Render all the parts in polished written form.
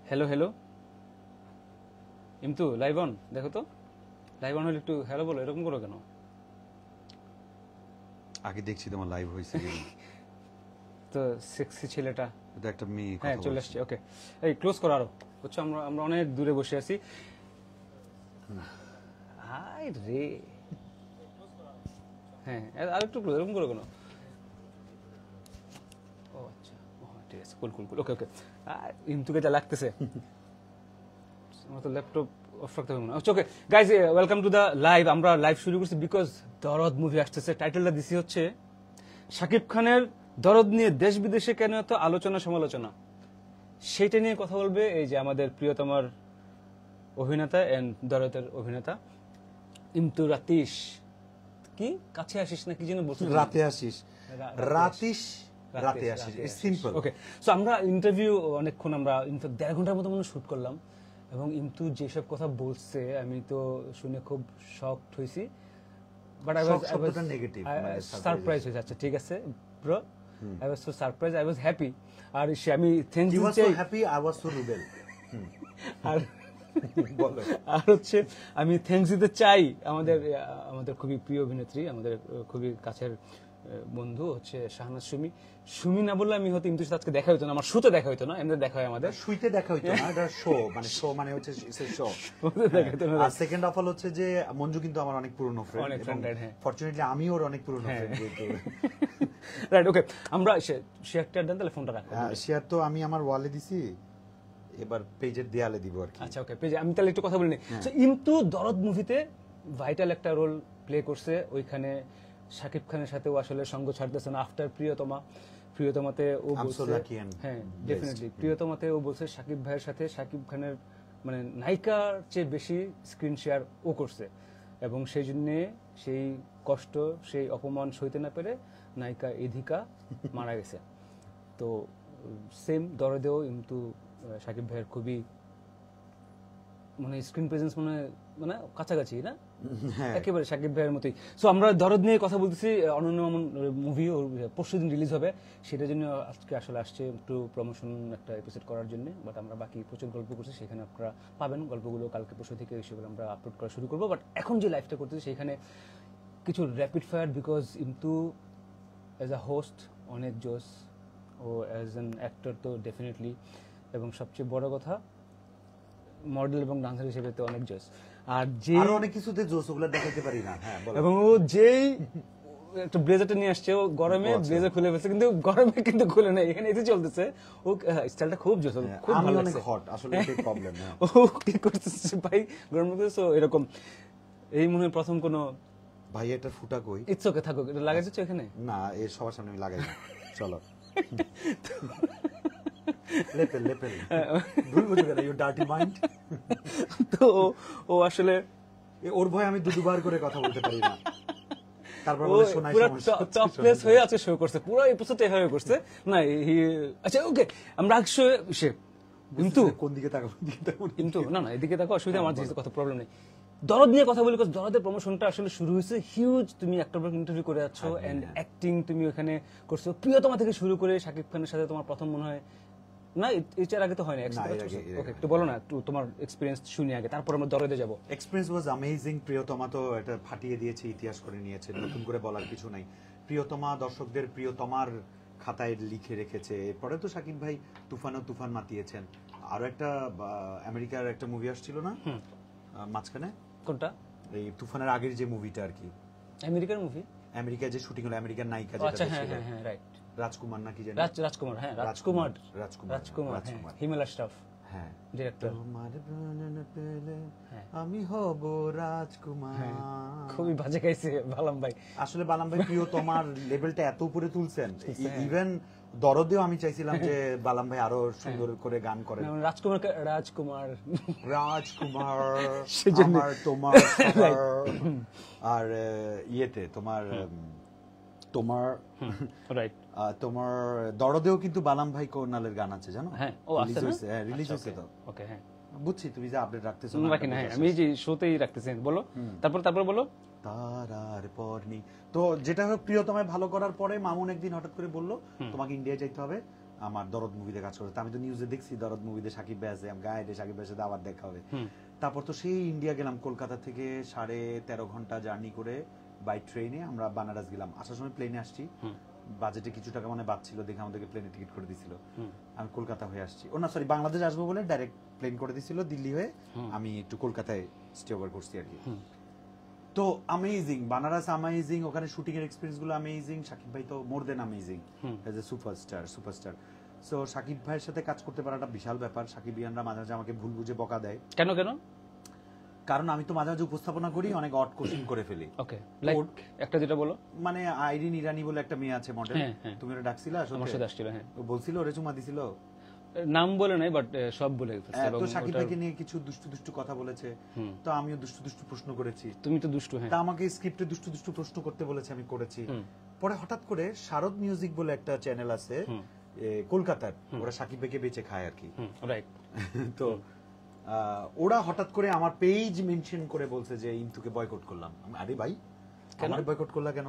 Hello hello Imtu live on, দেখো তো live on হলে একটু হ্যালো বলো, এরকম করো কেন? আগে দেখছি তোমার লাইভ হয়েছে কিনা। তো সেক্সি ছেলেটা, এটা একটা মেয়ে হ্যাঁ কথা চলে বলছে। আসছে। ওকে, এই ক্লোজ করো আরো, বুঝছো আমরা আমরা অনেক দূরে বসে আছি। হাই রে, হ্যাঁ আর একটু close, এরকম করো কেন? ও আচ্ছা, ও হ্যাঁ, ঠিক আছে, কুল কুল কুল, ওকে ওকে। ইমতুকে যা লাগতেছে, আমার তো ল্যাপটপ অফ রাখতে হবে না। Okay guys, welcome to the live. আমরা লাইভ শুরু করছি বিকজ দরদ মুভি আসতেছে। টাইটেলটা দিছি হচ্ছে শাকিব খানের দরদ নিয়ে দেশ বিদেশে কেন এত আলোচনা সমালোচনা, সেইটা নিয়ে কথা বলবে এই যে আমাদের প্রিয়তমার অভিনেতা এন্ড দরদের অভিনেতা ইমতু রাতিশ। কি কাছে আসিস না কি যেন বলছিস? রাতে আসিস, রাতিস, রাতে আসিস, সিম্পল। ওকে, সো আমরা ইন্টারভিউ অনেকক্ষণ, আমরা ইনফ্যাক্ট 1.5 ঘন্টার মতো মনে শুট করলাম, এবং ইমতু যেসব কথা বলছে আমি তো শুনে খুব শকড হইছি। But I was negative, surprise হয়েছে। আচ্ছা ঠিক আছে bro, I was so surprise, I was happy. আর আমি থ্যাঙ্কস ইউ ওয়াজ দিতে সো চাই, happy, I was so Rubel. আর বলো। আর হচ্ছে আমি থ্যাঙ্কস দিতে চাই আমাদের আমাদের খুবই প্রিয় অভিনেত্রী, আমাদের খুবই কাছের বন্ধু হচ্ছে শাহনাজ সুমি। সুমি না বললে আমি হয়তো ইমতুর সাথে আজকে দেখা হইতো না, আমার শুতে দেখা হইতো না, এমনি দেখা হয় আমাদের। শুইতে দেখা হইতো না, এটা শো, মানে শো মানে হচ্ছে শো। আর সেকেন্ড অফ অল হচ্ছে যে মঞ্জু কিন্তু আমার অনেক পুরনো ফ্রেন্ড, অনেক friend, হ্যাঁ। ফরচুনেটলি আমি ওর অনেক পুরনো ফ্রেন্ড। রাইট, ওকে, আমরা শেয়ারটা দেন তাহলে, ফোনটা রাখো। শেয়ার তো আমি আমার ওয়ালে দিছি, এবার পেজের দেয়ালে দিব আর কি। আচ্ছা ওকে, পেজে আমি তাহলে একটু কথা বলিনি। ইমতু দরদ মুভিতে ভাইটাল একটা রোল প্লে করছে, ওইখানে শাকিব খানের সাথেও আসলে সঙ্গ ছাড়তেছে না আফটার প্রিয়তমাতে ও I'm so বলছে, lucky and হ্যাঁ blessed. ডেফিনেটলি প্রিয়তমাতে ও বলছে শাকিব ভাইয়ের সাথে শাকিব খানের মানে নায়িকার চেয়ে বেশি স্ক্রিন শেয়ার ও করছে, এবং সেই জন্যে সেই কষ্ট, সেই অপমান সইতে না পেরে নায়িকা এধিকা মারা গেছে। তো সেম দরদেও কিন্তু শাকিব ভাইয়ের খুবই মানে স্ক্রিন প্রেজেন্স মানে মানে কাছাকাছি না, একেবারে শাকিব ভাইয়ের মতোই। সো আমরা দরদ নিয়ে কথা বলতেছি, অনন্য মামুন মুভি পরশুদিন রিলিজ হবে, সেটার জন্য আজকে আসলে আসছে একটু প্রমোশন একটা এপিসোড করার জন্য। বাট আমরা বাকি প্রচুর গল্প করছি, সেখানে আপনারা পাবেন গল্পগুলো, কালকে পরশু থেকে সেগুলো আমরা আপলোড করা শুরু করবো। বাট এখন যে লাইভটা করতেছি সেখানে কিছু র্যাপিড ফায়ার, বিকজ কিন্তু অ্যাজ আ হোস্ট অনেক জোস, ও অ্যাজ অ্যান অ্যাক্টর তো ডেফিনেটলি, এবং সবচেয়ে বড় কথা মডেল এবং ডান্সার হিসেবে তো অনেক জোস। আর যে আরো অনেক কিছুতে জোস, ওগুলো দেখাইতে পারি না। হ্যাঁ বলো। এবং ও যেই একটা ব্লেজারটা নিয়ে আসছে, ও গরমে ব্লেজার খুলে ফেলছে, কিন্তু গরমে কিন্তু খুলে নাই, এখানে এসে চলতেছে। ও স্টাইলটা খুব জোস, খুব আমি ভালো অনেক লাগছে। হট, আসলে এটাই প্রবলেম। ও কি করতেছে ভাই গরমে, করতেছে এরকম। এই মনে হয় প্রথম কোনো ভাই এটা ফুটা কই? ইটস ওকে, থাকুক, এটা লাগাইছে এখানে না, এর সবার সামনে আমি লাগাই না। চলো লেপেল লেপেল ভুল বুঝে গেল, ইউ ডার্টি মাইন্ড। তো ও আসলে ওর ভয় আমি দুবার করে কথা বলতে পারি না, তারপর বলে শোনাই পুরো সমস্যা। টপলেস হয়ে আছে, শো করছে পুরো এপিসোডে এভাবে করছে না। আচ্ছা ওকে, আমরা সে কিন্তু কোন দিকে তাকাবো, দিকে তাকাবো না। কিন্তু না না এদিকে দেখো, অসুবিধা আমার যেহেতু কথা প্রবলেম নেই। দরদ নিয়ে কথা বলি, বিকজ দরদের প্রমোশনটা আসলে শুরু হয়েছে হিউজ। তুমি একটা ইন্টারভিউ করে যাচ্ছ এন্ড অ্যাক্টিং তুমি ওখানে করছো, প্রিয়তমা থেকে শুরু করে শাকিব খানের সাথে তোমার প্রথম মনে হয় না, এর আগে তো হয় না। ওকে, একটু বলো না, একটু তোমার এক্সপিরিয়েন্স শুনি আগে, তারপর আমরা দরদে যাব। Experience was amazing. প্রিয়তমা তো এটা ফাটিয়ে দিয়েছে, ইতিহাস করে নিয়েছে, নতুন করে বলার কিছু নাই। প্রিয়তমা দর্শকদের প্রিয়তমার খাতায় লিখে রেখেছে। এরপরে তো শাকিব ভাই তুফান মাতিয়েছেন। আরো একটা আমেরিকার একটা মুভি আসছিল না মাঝখানে, কোনটা? এই তুফানের আগের যে মুভিটা আর কি, আমেরিকার মুভি, আমেরিকায় যে শুটিং হলো, আমেরিকার নায়িকা আচ্ছা যেটা হ্যাঁ ছিল, হ্যাঁ হ্যাঁ রাইট, রাজকুমার নাকি জানি, রাজকুমার, হ্যাঁ রাজকুমার, রাজকুমার, হিমেল আশরাফ হ্যাঁ ডিরেক্টর। তোমার প্রাণ পেলে আমি হব রাজকুমার। খুবই বাজে গাইছে বালাম ভাই। আসলে বালাম ভাই প্রিয়তমার লেভেলটা এত উপরে তুলছেন, ইভেন দরদেও আমি চাইছিলাম যে বালাম ভাই আরো সুন্দর করে গান করেন। রাজকুমার আমার তোমার আর ইয়েতে তোমার রাইট, তোমার দরদেও কিন্তু বালাম ভাই কোনালের গান আছে জানো? হ্যাঁ ও আছে না, রিলিজ হয়েছে তো। ওকে হ্যাঁ, বুঝছি তুমি যে আপডেট রাখতেছো রাখি না, হ্যাঁ, আমি এই যে শোতেই রাখতেছি। বলো তারপর বলো। তারার পর নি তো যেটা হোক, প্রিয়তমায় ভালো করার পরে মামুন একদিন হঠাৎ করে বললো তোমাকে ইন্ডিয়ায় যাইতে হবে আমার দরদ মুভিতে কাজ করতে। আমি তো নিউজে দেখছি দরদ মুভিতে সাকিব ভাই আছে, আমি গায়ে সাকিব ভাইয়ের সাথে আবার দেখা হবে। তারপর তো সেই ইন্ডিয়া গেলাম, কলকাতা থেকে 13.5 ঘন্টা জার্নি করে বাই ট্রেনে আমরা বানারস গেলাম। আসার সময় প্লেনে আসছি, বাজেটে কিছু টাকা মানে বাদ ছিল দেখে আমাদেরকে প্লেনে টিকিট করে দিছিল। আমি কলকাতা হয়ে আসছি, ও না সরি বাংলাদেশ আসবো বলে ডাইরেক্ট প্লেন করে দিছিল দিল্লি হয়ে, আমি একটু কলকাতায় স্টে ওভার করছি আর কি। তো অ্যামেজিং বানারস, অ্যামেজিং, ওখানে শুটিং এর এক্সপেরিয়েন্স গুলো অ্যামেজিং। সাকিব ভাই তো more than amazing, as a superstar. So সাকিব ভাইয়ের সাথে কাজ করতে পারাটা বিশাল ব্যাপার। সাকিব ইয়ানরা মাঝে মাঝে আমাকে ভুল বুঝে বকা দেয়। কেন? কারণ আমি তো মাঝে মাঝে উপস্থাপনা করি, অনেক অড কোশ্চেন করে ফেলি। ওকে, লাইক একটা যেটা বলো। মানে আইরিন ইরানি বলে একটা মেয়ে আছে মডেল, তুমি ওরা ডাকছিলা? আমার সাথে আসছিল, হ্যাঁ। ও বলছিল ওরে চুমা দিছিল, নাম বলে নাই বাট সব বলে ফেলছে। তো সাকিব ভাইকে নিয়ে কিছু দুষ্টু কথা বলেছে, তো আমিও দুষ্টু প্রশ্ন করেছি। তুমি তো দুষ্টু, হ্যাঁ। তা আমাকে স্ক্রিপ্টে দুষ্টু প্রশ্ন করতে বলেছে, আমি করেছি। পরে হঠাৎ করে শারদ মিউজিক বলে একটা চ্যানেল আছে কলকাতার, ওরা সাকিব ভাইকে বেঁচে খায় আর কি, রাইট। তো ওরা হঠাৎ করে আমার পেজ মেনশন করে বলছে যে ইন্তুকে বয়কট করলাম। আরে ভাই আমারে বয়কট করলা কেন?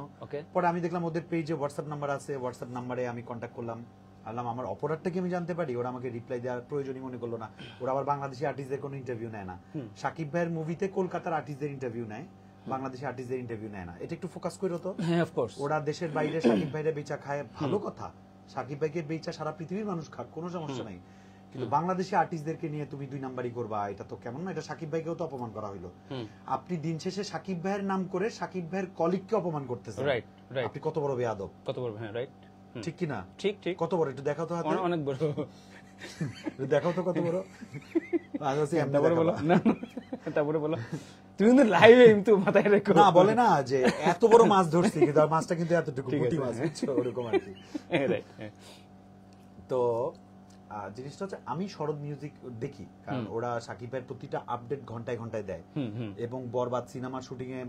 পরে আমি দেখলাম ওদের পেজে হোয়াটসঅ্যাপ নাম্বার আছে, হোয়াটসঅ্যাপ নাম্বারে আমি কন্ট্যাক্ট করলাম, আল্লাহ আমার অপরাধটা কি আমি জানতে পারি। ওরা আমাকে রিপ্লাই দেওয়ার প্রয়োজনই মনে করলো না। ওরা আবার বাংলাদেশি আর্টিস্টদের কোনো ইন্টারভিউ নেয় না। সাকিব ভাইয়ের মুভিতে কলকাতার আর্টিস্টদের ইন্টারভিউ নেয়, বাংলাদেশি আর্টিস্টদের ইন্টারভিউ নেয় না। এটা একটু ফোকাস করো তো। হ্যাঁ, অফ কোর্স। ওরা দেশের বাইরে সাকিব ভাইরে বেচা খায়, ভালো কথা, সাকিব ভাইকে বেচা সারা পৃথিবীর মানুষ খাক, কোনো সমস্যা নাই, কিন্তু বাংলাদেশি আর্টিস্টদেরকে নিয়ে তুমি 2 নাম্বারই করবা, এটা তো কেমন না? এটা সাকিব ভাইকেও তো অপমান করা হইলো। আপনি দিন শেষে সাকিব ভাইয়ের নাম করে সাকিব ভাইয়ের কলিগকে অপমান করতেছেন। রাইট, আপনি কত বড় বেয়াদব, কত বড়, হ্যাঁ, রাইট, ঠিক কি না? ঠিক। কত বড় একটু দেখাও তো হাতে, অনেক বড়। দেখাও তো কত বড়। তারপরে বলো না, তারপরে বলো। তুমি কিন্তু লাইভে কিন্তু মাথায় রেখো না, বলে না যে এত বড় মাছ ধরছি, কিন্তু মাছটা কিন্তু এতটুকু গুটি মাছ, বুঝছো, ওরকম আর কি। তো জিনিসটা হচ্ছে আমি শরৎ মিউজিক দেখি, কারণ ওরা সাকিব ভাইয়ের প্রতিটা আপডেট ঘন্টায় ঘন্টায় দেয়। এবং বরবাদ সিনেমার শুটিং এ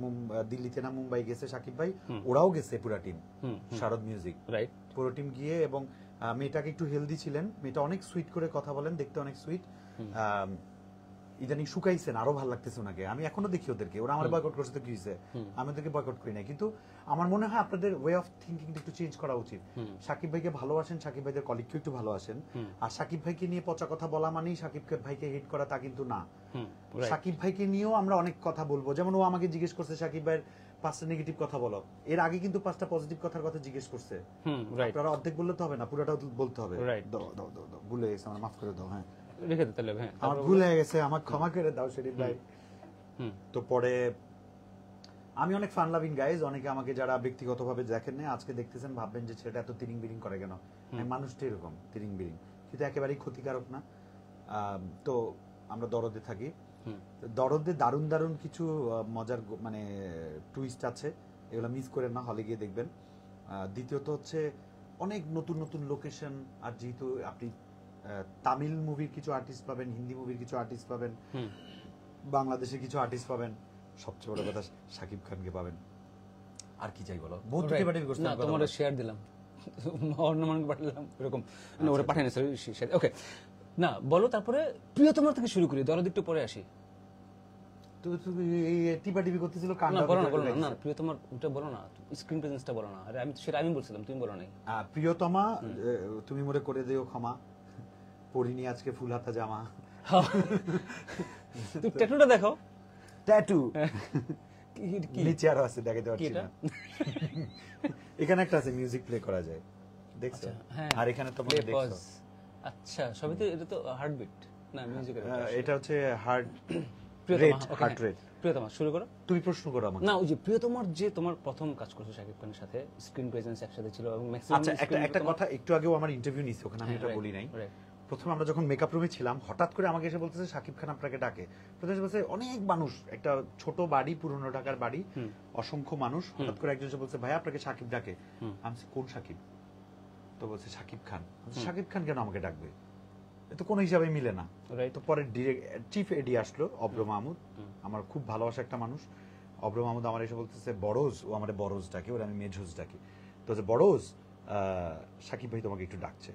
দিল্লিতে না মুম্বাই গেছে সাকিব ভাই, ওরাও গেছে পুরো টিম, শরৎ মিউজিক পুরো টিম গিয়ে। এবং মেয়েটাকে একটু হেলদি ছিলেন, মেয়েটা অনেক সুইট করে কথা বলেন, দেখতে অনেক সুইট। ইদানিং শুকাইছেন, আরো ভালো লাগতেছে ওনাকে। আমি এখনো দেখি ওদেরকে, ওরা আমার বয়কট করছে তো কি হয়েছে, আমি ওদেরকে বয়কট করি না। কিন্তু আমার মনে হয় আপনাদের ওয়ে অফ থিঙ্কিং একটু চেঞ্জ করা উচিত। সাকিব ভাইকে ভালোবাসেন, সাকিব ভাইদের কলিগকে একটু ভালোবাসেন। আর সাকিব ভাইকে নিয়ে পচা কথা বলা মানেই সাকিব ভাইকে হিট করা তা কিন্তু না। সাকিব ভাইকে নিয়েও আমরা অনেক কথা বলবো, যেমন ও আমাকে জিজ্ঞেস করছে সাকিব ভাইয়ের 5টা নেগেটিভ কথা বলো, এর আগে কিন্তু 5টা পজিটিভ কথার কথা জিজ্ঞেস করছে। আপনারা অর্ধেক বললে তো হবে না, পুরোটাও বলতে হবে। ভুলে গেছে, আমার মাফ করে দাও। হ্যাঁ, রেখে দিতে হবে, হ্যাঁ, আমার ভুল হয়ে গেছে, আমার ক্ষমা করে দাও শরীফ ভাই। তো পরে আমি অনেক ফান লাভিং গাইজ, অনেকে আমাকে যারা ব্যক্তিগতভাবে দেখেন না আজকে দেখতেছেন ভাববেন যে ছেলেটা এত তিরিং বিরিং করে কেন। মানুষটা এরকম তিরিং বিরিং, কিন্তু একেবারেই ক্ষতিকারক না। তো আমরা দরদে থাকি, দরদে দারুণ দারুণ কিছু মজার মানে টুইস্ট আছে, এগুলো মিস করেন না, হলে গিয়ে দেখবেন। দ্বিতীয়ত হচ্ছে অনেক নতুন নতুন লোকেশন, আর যেহেতু আপনি তামিল মুভির কিছু আর্টিস্ট পাবেন, হিন্দি মুভির কিছু আর্টিস্ট পাবেন, বাংলাদেশের কিছু আর্টিস্ট পাবেন, সবচেয়ে বড় কথা শাকিব খানকে পাবেন। আর কি চাই বলো? বহুত টিপাটিপি করতে না, তোমার শেয়ার দিলাম, অন্যমানকে পাঠালাম, এরকম না, ওরা পাঠায় না, সরি। ওকে, না বলো, তারপরে প্রিয়তমার থেকে শুরু করি, দরদ একটু পরে আসি। তো তুমি এই টিপাটিপি করতেছিল কান্না, বলো না, প্রিয়তমার ওটা বলো না, স্ক্রিন প্রেজেন্সটা বলো না। আরে আমি বলছিলাম, তুমি বলো নাই। প্রিয়তমা, তুমি মনে করে দিও ক্ষমা, পরিনি আজকে ফুল হাতা জামা। তুই ট্যাটুটা দেখো, ট্যাটু নিচে আরো আছে, দেখাতে পারছি না। এখানে একটা আছে, মিউজিক প্লে করা যায়, দেখছো? আর এখানে তোমরা দেখছো, আচ্ছা, সবই তো, এটা তো হার্টবিট না, মিউজিক, এটা হচ্ছে হার্ট রেট। প্রিয়তমা শুরু করো, তুমি প্রশ্ন করো আমাকে। না, ওই যে প্রিয়তমার যে তোমার প্রথম কাজ করছো শাকিব খানের সাথে, স্ক্রিন প্রেজেন্স একসাথে ছিল, এবং ম্যাক্সিমাম আচ্ছা একটা কথা, একটু আগেও আমার ইন্টারভিউ নিছে, ওখানে আমি এটা বলি নাই। প্রথমে আমরা যখন মেকআপ রুমে ছিলাম, হঠাৎ করে আমাকে এসে বলতেছে শাকিব খান আপনাকে ডাকে। প্রথমে বলছে অনেক মানুষ, একটা ছোট বাড়ি, পুরনো ঢাকার বাড়ি, অসংখ্য মানুষ, হঠাৎ করে একজন এসে বলছে ভাই আপনাকে শাকিব ডাকে। আমি কোন শাকিব? তো বলছে শাকিব খান। শাকিব খান কেন আমাকে ডাকবে? তো কোনো হিসাবে মিলে না। তো পরে চিফ এডি আসলো অব্র মাহমুদ, আমার খুব ভালোবাসা একটা মানুষ। অব্র মাহমুদ আমার এসে বলতেছে বড়োজ, ও আমার বড়োজ ডাকে, ওর আমি মেঝোজ ডাকি। তো বড়োজ, শাকিব ভাই তোমাকে একটু ডাকছে।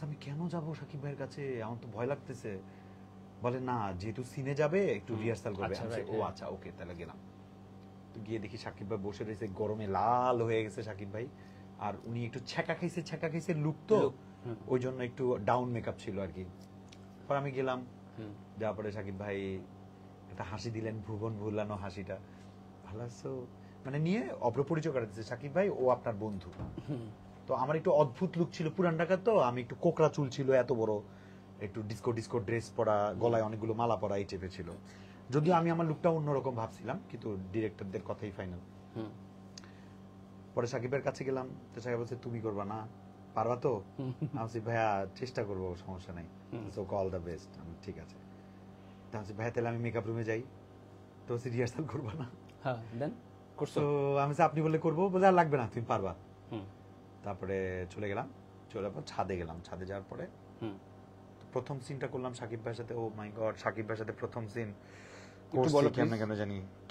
আমি কেন যাবো শাকিব ভাইয়ের কাছে, আমার তো ভয় লাগতেছে। বলে না যেহেতু সিনে যাবে একটু রিহার্সাল করবে। আচ্ছা, আমি বলছি, right, ও হ্যাঁ। আচ্ছা ওকে তাহলে গেলাম। তো গিয়ে দেখি সাকিব ভাই বসে রয়েছে, গরমে লাল হয়ে গেছে সাকিব ভাই, আর উনি একটু ছ্যাঁকা খাইছে লুক তো, Look, হুম। ওই জন্য একটু ডাউন মেকআপ ছিল আর কি। পর আমি গেলাম, হুম। যাওয়ার পরে সাকিব ভাই একটা হাসি দিলেন, ভুবন ভুলানো হাসিটা, ভালো আছো মানে নিয়ে অপরিচয় করে দিচ্ছে, সাকিব ভাই ও আপনার বন্ধু। তো আমার একটু অদ্ভুত লুক ছিল, পুরান ঢাকা তো, আমি একটু কোকড়া চুল ছিল এত বড়, একটু ডিস্কো ড্রেস পরা, গলায় অনেকগুলো মালা পরা, এই টাইপের ছিল। যদিও আমি আমার লুকটা অন্যরকম ভাবছিলাম, কিন্তু ডিরেক্টরদের কথাই ফাইনাল। হুম। পরে সাকিবের কাছে গেলাম, তো সাকিব বলছে তুমি করবা না, পারবা তো? আমি বলছি ভাইয়া চেষ্টা করবো, সমস্যা নাই, সো অল দ্য বেস্ট। ঠিক আছে। তা বলছি ভাইয়া তাহলে আমি মেকআপ রুমে যাই। তো বলছি রিহার্সাল করবা না? হ্যাঁ, দেন করছো? তো আমি বলছি আপনি বললে করবো, বলে আর লাগবে না, তুমি পারবা। হুম। তারপরে চলে গেলাম, চলে পর ছাদে গেলাম, ছাদে যাওয়ার পরে হুম। প্রথম সিনটা করলাম সাকিব ভাইয়ের সাথে। ও মাই গড, সাকিব ভাইয়ের সাথে প্রথম সিন একটু বলো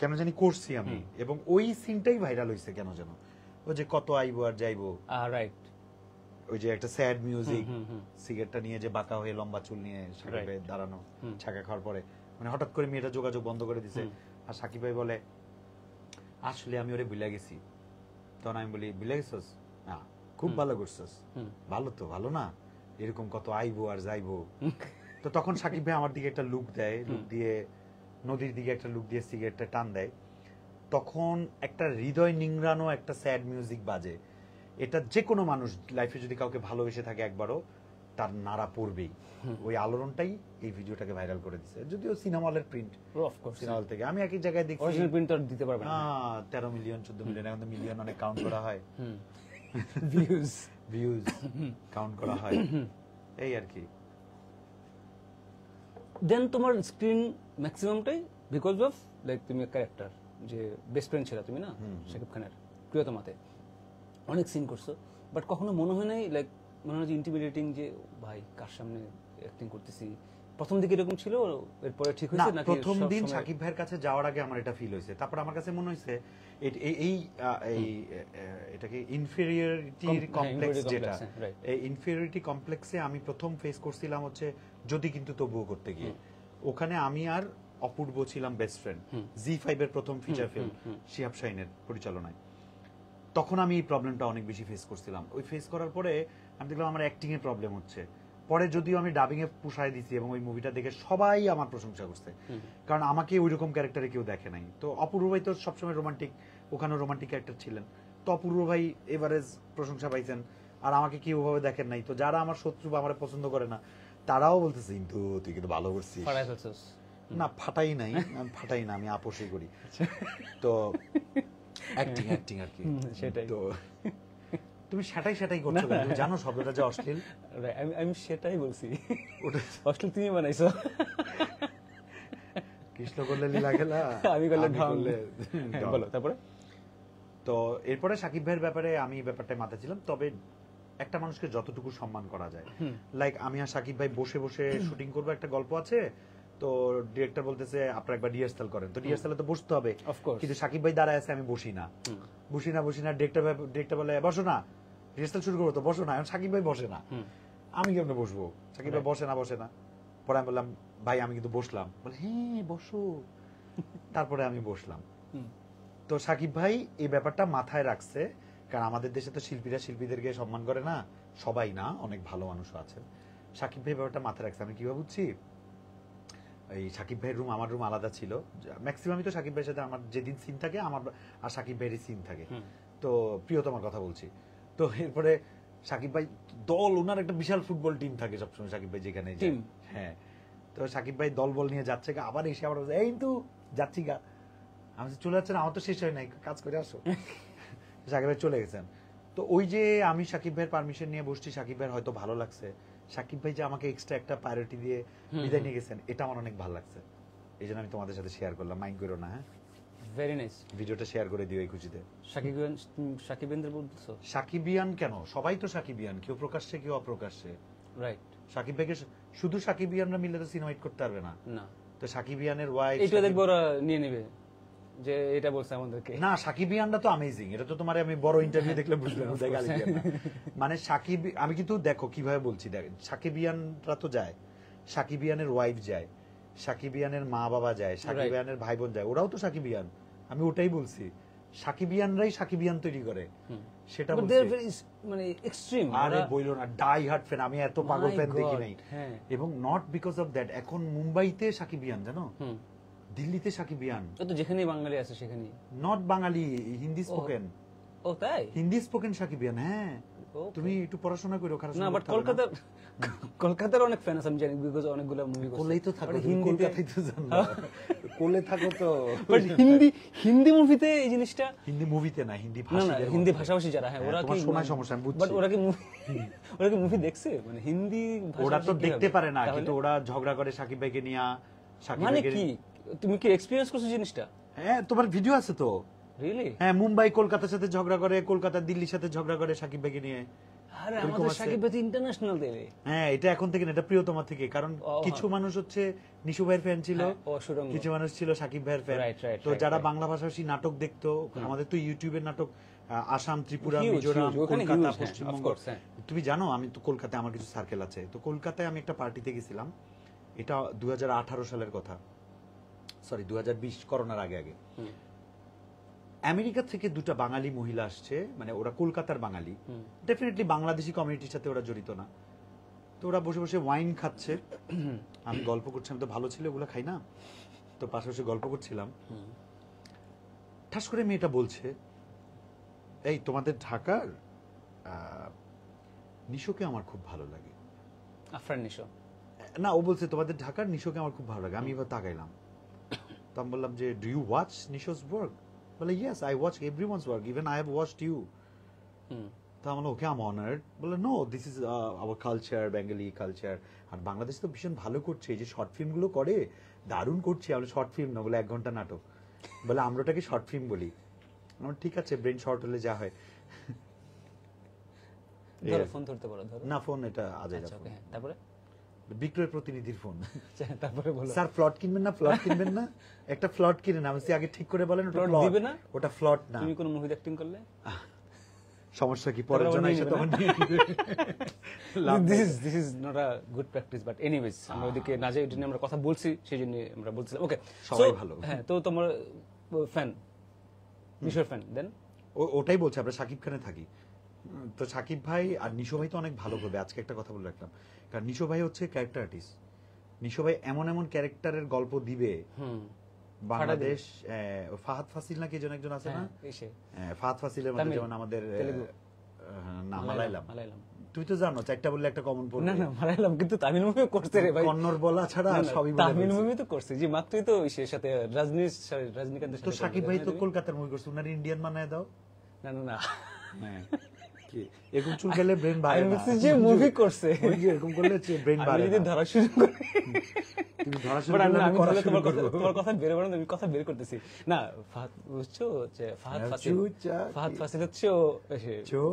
কেন জানি করছি আমি, এবং ওই সিনটাই ভাইরাল হয়েছে কেন যেন। ও যে কত আইবো আর যাইবো, রাইট। ওই যে একটা স্যাড মিউজিক, হুম, হুম, হুম। সিগারেটটা নিয়ে যে বাঁকা হয়ে লম্বা চুল নিয়ে সাকিব Right. ভাই দাঁড়ানো, হুম। ছাকা খাওয়ার পরে মানে হঠাৎ করে মেয়েটা যোগাযোগ বন্ধ করে দিছে। হুম। আর সাকিব ভাই বলে আসলে আমি ওরে ভুলে গেছি। তখন আমি বলি ভুলে গেছস? না, খুব ভালো করছস। হুম। ভালো তো ভালো না, এরকম কত আইবো আর যাইবো। তো তখন সাকিব ভাই আমার দিকে একটা লুক দেয়, লুক দিয়ে নদীর দিকে একটা লুক দিয়ে সিগারেটটা টান দেয়। তখন একটা হৃদয় নিংড়ানো একটা স্যাড মিউজিক বাজে। এটা যে কোনো মানুষ লাইফে যদি কাউকে ভালোবেসে থাকে একবারও, তার নাড়া পড়বেই। ওই আলোড়নটাই এই ভিডিওটাকে ভাইরাল করে দিছে, যদিও সিনেমা হলের print, of course cinema hall থেকে। আমি একই জায়গায় দেখছি অরিজিনাল প্রিন্ট তো আর দিতে পারবে না। 13 মিলিয়ন 14 মিলিয়ন, এখন তো মিলিয়ন অনেক কাউন্ট করা হয়, ভিউজ। ভিউজ কাউন্ট করা হয়, এই আর কি। দেন তোমার স্ক্রিন ম্যাক্সিমামটাই বিকজ অফ লাইক তুমি ক্যারেক্টার, যে বেস্ট ফ্রেন্ড ছিল তুমি না শাকিব খানের প্রিয়তমাতে, অনেক সিন করছো, বাট কখনো মনে হয় নাই লাইক মনে হয় যে ইন্টিমিডেটিং, যে ভাই কার সামনে অ্যাক্টিং করতেছি? প্রথম দিকে এরকম ছিল, এরপরে ঠিক না, হয়েছে নাকি? প্রথম সব দিন সময়- সাকিব ভাইয়ের কাছে যাওয়ার আগে আমার এটা ফিল হয়েছে। তারপর আমার কাছে মনে হয়েছে এটাকে ইনফেরিয়রিটি কমপ্লেক্স, inferiority যেটা complex, হ্যাঁ, right. এই ইনফেরিয়রিটি কমপ্লেক্সে আমি প্রথম ফেস করছিলাম হচ্ছে যদি কিন্তু তবুও করতে গিয়ে। ওখানে আমি আর অপূর্ব ছিলাম বেস্ট ফ্রেন্ড, জি5 এর প্রথম ফিচার ফিল্ম, শিহাব শাহিনের পরিচালনায়। তখন আমি এই প্রবলেমটা অনেক বেশি ফেস করছিলাম। ওই ফেস করার পরে আমি দেখলাম আমার অ্যাক্টিং এ প্রবলেম হচ্ছে। পরে যদিও আমি ডাবিং এ পুষায় দিছি এবং ওই মুভিটা দেখে সবাই আমার প্রশংসা করছে, কারণ আমাকে ওইরকম ক্যারেক্টারে কেউ দেখে নাই। তো অপূর্ব ভাই তো সবসময় রোমান্টিক, ওখানেও রোমান্টিক ক্যারেক্টার ছিলেন, তো অপূর্ব ভাই এভারেজ প্রশংসা পাইছেন, আর আমাকে কেউ ওভাবে দেখেন নাই। তো যারা আমার শত্রু বা আমার পছন্দ করে না, তারাও বলতেছে কিন্তু তুই কিন্তু ভালো করছিস। ফাটাই ফেলছোস। না, ফাটাই নাই, আমি ফাটাই না, আমি আপোষই করি। তো অ্যাক্টিং আর কি, সেটাই। তো তুমি সেটাই করছো কেন? তুমি জানো শব্দটা যে অশ্লীল? Right, আমি সেটাই বলছি, ওটা অশ্লীল তুমি বানাইছো। কৃষ্ণ করলে লীলা খেলা, আমি করলে ঢং। ঢং। হ্যাঁ, বলো তারপরে। তো এরপরে সাকিব ভাইয়ের ব্যাপারে আমি এই ব্যাপারটায় মাথা ছিলাম। তবে একটা মানুষকে যতটুকু সম্মান করা যায়, লাইক আমি আর সাকিব ভাই বসে বসে শুটিং করবো, একটা গল্প আছে, তো ডিরেক্টর বলতেছে আপনারা একবার রিহার্সাল করেন, তো রিহার্সালে তো বসতে হবে, Of course. কিন্তু সাকিব ভাই দাঁড়ায় আছে, আমি বসি না। ডিরেক্টর বলে বসো না, রিহার্সাল শুরু করবো, তো বসো না। এখন সাকিব ভাই বসে না, আমি কেমনে বসবো? সাকিব ভাই বসে না। পরে আমি বললাম ভাই আমি কিন্তু বসলাম, বলে হ্যাঁ বসো। তারপরে আমি বসলাম। তো সাকিব ভাই এই ব্যাপারটা মাথায় রাখছে, কারণ আমাদের দেশে তো শিল্পীরা শিল্পীদেরকে সম্মান করে না, সবাই না, অনেক ভালো মানুষও আছেন। সাকিব ভাই ব্যাপারটা মাথায় রাখছে। আমি কিভাবে বুঝছি, এই সাকিব ভাইয়ের রুম আমার রুম আলাদা ছিল, ম্যাক্সিমামই তো সাকিব ভাইয়ের সাথে আমার যেদিন সিন থাকে আমার আর সাকিব ভাইয়েরই সিন থাকে, তো প্রিয়তমার কথা বলছি। তো এরপরে সাকিব ভাই দল, ওনার একটা বিশাল ফুটবল টিম থাকে সবসময় সাকিব ভাই যেখানে যায়। টিম? হ্যাঁ। তো সাকিব ভাই দল বল নিয়ে যাচ্ছে গা, আবার এসে আবার বলছে, এই তো যাচ্ছি গা। আমি বলছি, চলে যাচ্ছেন? আমার তো শেষ হয় নাই, কাজ করে আসো। সাকিব ভাই চলে গেছেন। তো ওই যে আমি সাকিব ভাইয়ের পারমিশন নিয়ে বসছি, সাকিব ভাইয়ের হয়তো ভালো লাগছে, সাকিব ভাই যে আমাকে এক্সট্রা একটা প্রায়োরিটি দিয়ে বিদায় নিয়ে গেছেন, এটা আমার অনেক ভালো লাগছে। এই জন্য আমি তোমাদের সাথে শেয়ার করলাম, মাইন্ড করো না। হ্যাঁ, ভেরি নাইস। ভিডিওটা শেয়ার করে দিও এই খুশিতে। সাকিবেন্দ্র বলতেছো? সাকিবিয়ান কেন, সবাই তো সাকিবিয়ান, কেউ প্রকাশ্যে কেউ অপ্রকাশ্যে। রাইট। সাকিব ভাইকে শুধু সাকিবিয়ানরা মিলে তো সিনেমা হিট করতে পারবে না। না, তো সাকিবিয়ানের ওয়াইফ, এইটা দেখবো ওরা নিয়ে নেবে, যে এটা বলছে আমাদেরকে। না সাকিবিয়ানরা তো অ্যামেজিং, এটা তো তোমার আমি বড় ইন্টারভিউ দেখলে বুঝলাম। মানে সাকিব, আমি কিন্তু দেখো কিভাবে বলছি, দেখ সাকিবিয়ানরা তো যায়, সাকিবিয়ানের ওয়াইফ যায়, সাকিবিয়ানের মা বাবা যায়, সাকিবিয়ানের ভাই বোন যায়, ওরাও তো সাকিবিয়ান। আমি ওটাই বলছি, সাকিবিয়ানরাই সাকিবিয়ান তৈরি করে, সেটা But বলছি। they're very মানে এক্সট্রিম। আরে বইলো না, ডাই হার্ট ফ্যান, আমি এত পাগল My ফ্যান দেখি God, নাই। হ্যাঁ। এবং নট বিকজ অফ দ্যাট, এখন মুম্বাইতে সাকিবিয়ান, জানো, দিল্লিতে সাকিবিয়ান, ও তো যেখানেই বাঙালি আছে সেখানেই। নট বাঙালি, হিন্দি স্পোকেন, ও তাই? হিন্দি স্পোকেন সাকিবিয়ান, হ্যাঁ। Okay. তুমি একটু পড়াশোনা করো, খারাপ না, বাট কলকাতার অনেক ফ্যান আছে আমি জানি, বিকজ অনেকগুলো মুভি করছে। কোলেই তো থাকো, But তুমি হিন্দিতে- কলকাতায় তো জানো, কোলে থাকো তো। But হিন্দি মুভিতে এই জিনিসটা, হিন্দি মুভিতে না, হিন্দি না না ভাষীদের হিন্দি মধ্যে। ভাষাভাষী যারা, হ্যাঁ, হ্যাঁ, ওরা তোমার কি শোনায় সমস্যা, আমি বুঝছি। বাট ওরা কি মুভি দেখছে, মানে হিন্দি ওরা তো ভাষাভাষী দেখতে কিভাবে? পারে না, তাহলে? কিন্তু ওরা ঝগড়া করে সাকিব ভাইকে নিয়ে, সাকিব মানে ভাইকে। কি তুমি কি এক্সপেরিয়েন্স করছো জিনিসটা? হ্যাঁ, তোমার ভিডিও আছে তো। রিয়েলি? হ্যাঁ, মুম্বাই কলকাতার সাথে ঝগড়া করে, কলকাতা দিল্লির সাথে ঝগড়া করে সাকিব ভাইকে নিয়ে। আরে এরকম আমাদের আছে। সাকিব ভাই ইন্টারন্যাশনাল দেবে। হ্যাঁ, এটা এখন থেকে না, এটা প্রিয়তমা থেকে। কারণ কিছু মানুষ হচ্ছে নিশু ভাইয়ের ফ্যান ছিল, হ্যাঁ, ও সুরঙ্গ। কিছু মানুষ ছিল সাকিব ভাইয়ের ফ্যান। Right, right, তো right, যারা right. বাংলা ভাষাভাষী নাটক দেখতো, আমাদের তো ইউটিউবের নাটক, আসাম, ত্রিপুরা, Huge, মিজোরাম, huge, ওখানে কলকাতা, huge, হ্যাঁ, পশ্চিমবঙ্গ। of course, হ্যাঁ। তুমি জানো, আমি তো কলকাতায় আমার কিছু সার্কেল আছে, তো কলকাতায় আমি একটা পার্টিতে গেছিলাম, এটা 2018 সালের কথা, সরি 2020, করোনার আগে আগে। আমেরিকা থেকে দুটো বাঙালি মহিলা আসছে, মানে ওরা কলকাতার বাঙালি, ডেফিনেটলি বাংলাদেশি কমিউনিটির সাথে ওরা জড়িত না। তো ওরা বসে বসে ওয়াইন খাচ্ছে, আমি গল্প করছি, আমি তো ভালো ছিল ওগুলো খাই না, তো পাশে বসে গল্প করছিলাম। ঠাস করে মেয়েটা বলছে, এই তোমাদের ঢাকার নিশোকে আমার খুব ভালো লাগে। আফরান নিশো? না, ও বলছে তোমাদের ঢাকার নিশোকে আমার খুব ভালো লাগে। আমি এবার তাকাইলাম, তো আমি বললাম যে do you watch Nisho's work? বলে yes, I watch everyone's work, even I have watched you. তো আমি বললাম ওকে, আই এম অনার্ড। বলে no, this is our culture, Bengali culture. আর বাংলাদেশ তো ভীষণ ভালো করছে, এই যে শর্ট ফিল্মগুলো করে দারুণ করছে। আমরা শর্ট ফিল্ম না, বলে 1 ঘন্টা নাটক, বলে আমরা ওটাকে শর্ট ফিল্ম বলি। আমার ঠিক আছে, ব্রেন শর্ট হলে যা হয়। ধরো, ফোন ধরতে পারো, ধরো। না, ফোন এটা আজই আচ্ছা, okay, হ্যাঁ, তারপরে? বিক্রয় প্রতিনিধির ফোন। আচ্ছা, তারপরে বলো। স্যার প্লট কিনবেন না, প্লট কিনবেন না, একটা প্লট কিনে না। আমি বলছি, আগে ঠিক করে বলেন, ওটা Plot প্লট দিবে না? ওটা প্লট না। তুমি কোন মুভি অ্যাক্টিং করলে? সমস্যা কি, পরের জন এসে তখন নিয়ে this is not a good practice, but anyways আমরা ওদিকে না যাই, এটা নিয়ে আমরা কথা বলছি, সেই জন্য আমরা বলছিলাম। ওকে, সবাই ভালো। হ্যাঁ, তো তোমার ফ্যান, নিশোর ফ্যান, দেন? ওটাই বলছে, আমরা সাকিব খানে থাকি। তো সাকিব ভাই আর নিশো ভাই তো অনেক ভালো করবে। আজকে একটা কথা বলে রাখলাম, কারণ নিশো ভাই হচ্ছে ক্যারেক্টার আর্টিস্ট। নিশো ভাই এমন এমন ক্যারেক্টারের গল্প দিবে, বাংলাদেশ ফাহাদ ফাসিল না, কি জন একজন আছে না, ফাহাদ ফাসিলের মধ্যে, যেমন আমাদের না, মালাইলাম। তুই তো জানো, 4টা বললে একটা কমন পড়বে। না না, মালাইলাম, কিন্তু তামিল মুভি করছে রে ভাই। কন্নড় বলা ছাড়া সবই বলে তামিল ফেলছে। মুভি তো করছে, যে মাত্রই তো এর সাথে রজনীকান্তের তো সাথে সাকিব ভাই তো কলকাতার মুভি করছে, উনার ইন্ডিয়ান বানায় দাও। না না না, হ্যাঁ, কি এরকম চুল গেলে ব্রেন বাড়ে আমি না। বলছি যে মুভি করছে, ওই যে এরকম করলে ব্রেন আমি বাড়ে যদি না। ধরা শুরু করি, তুমি ধরা শুরু But করলে আমি আমি করা তাহলে শুরু করবো। তোমার কথা বের হবে না, আমি কথা বের করতেছি না। ফাহাদ, বুঝছো, যে ফাহাদ ফাসিল হচ্ছে ও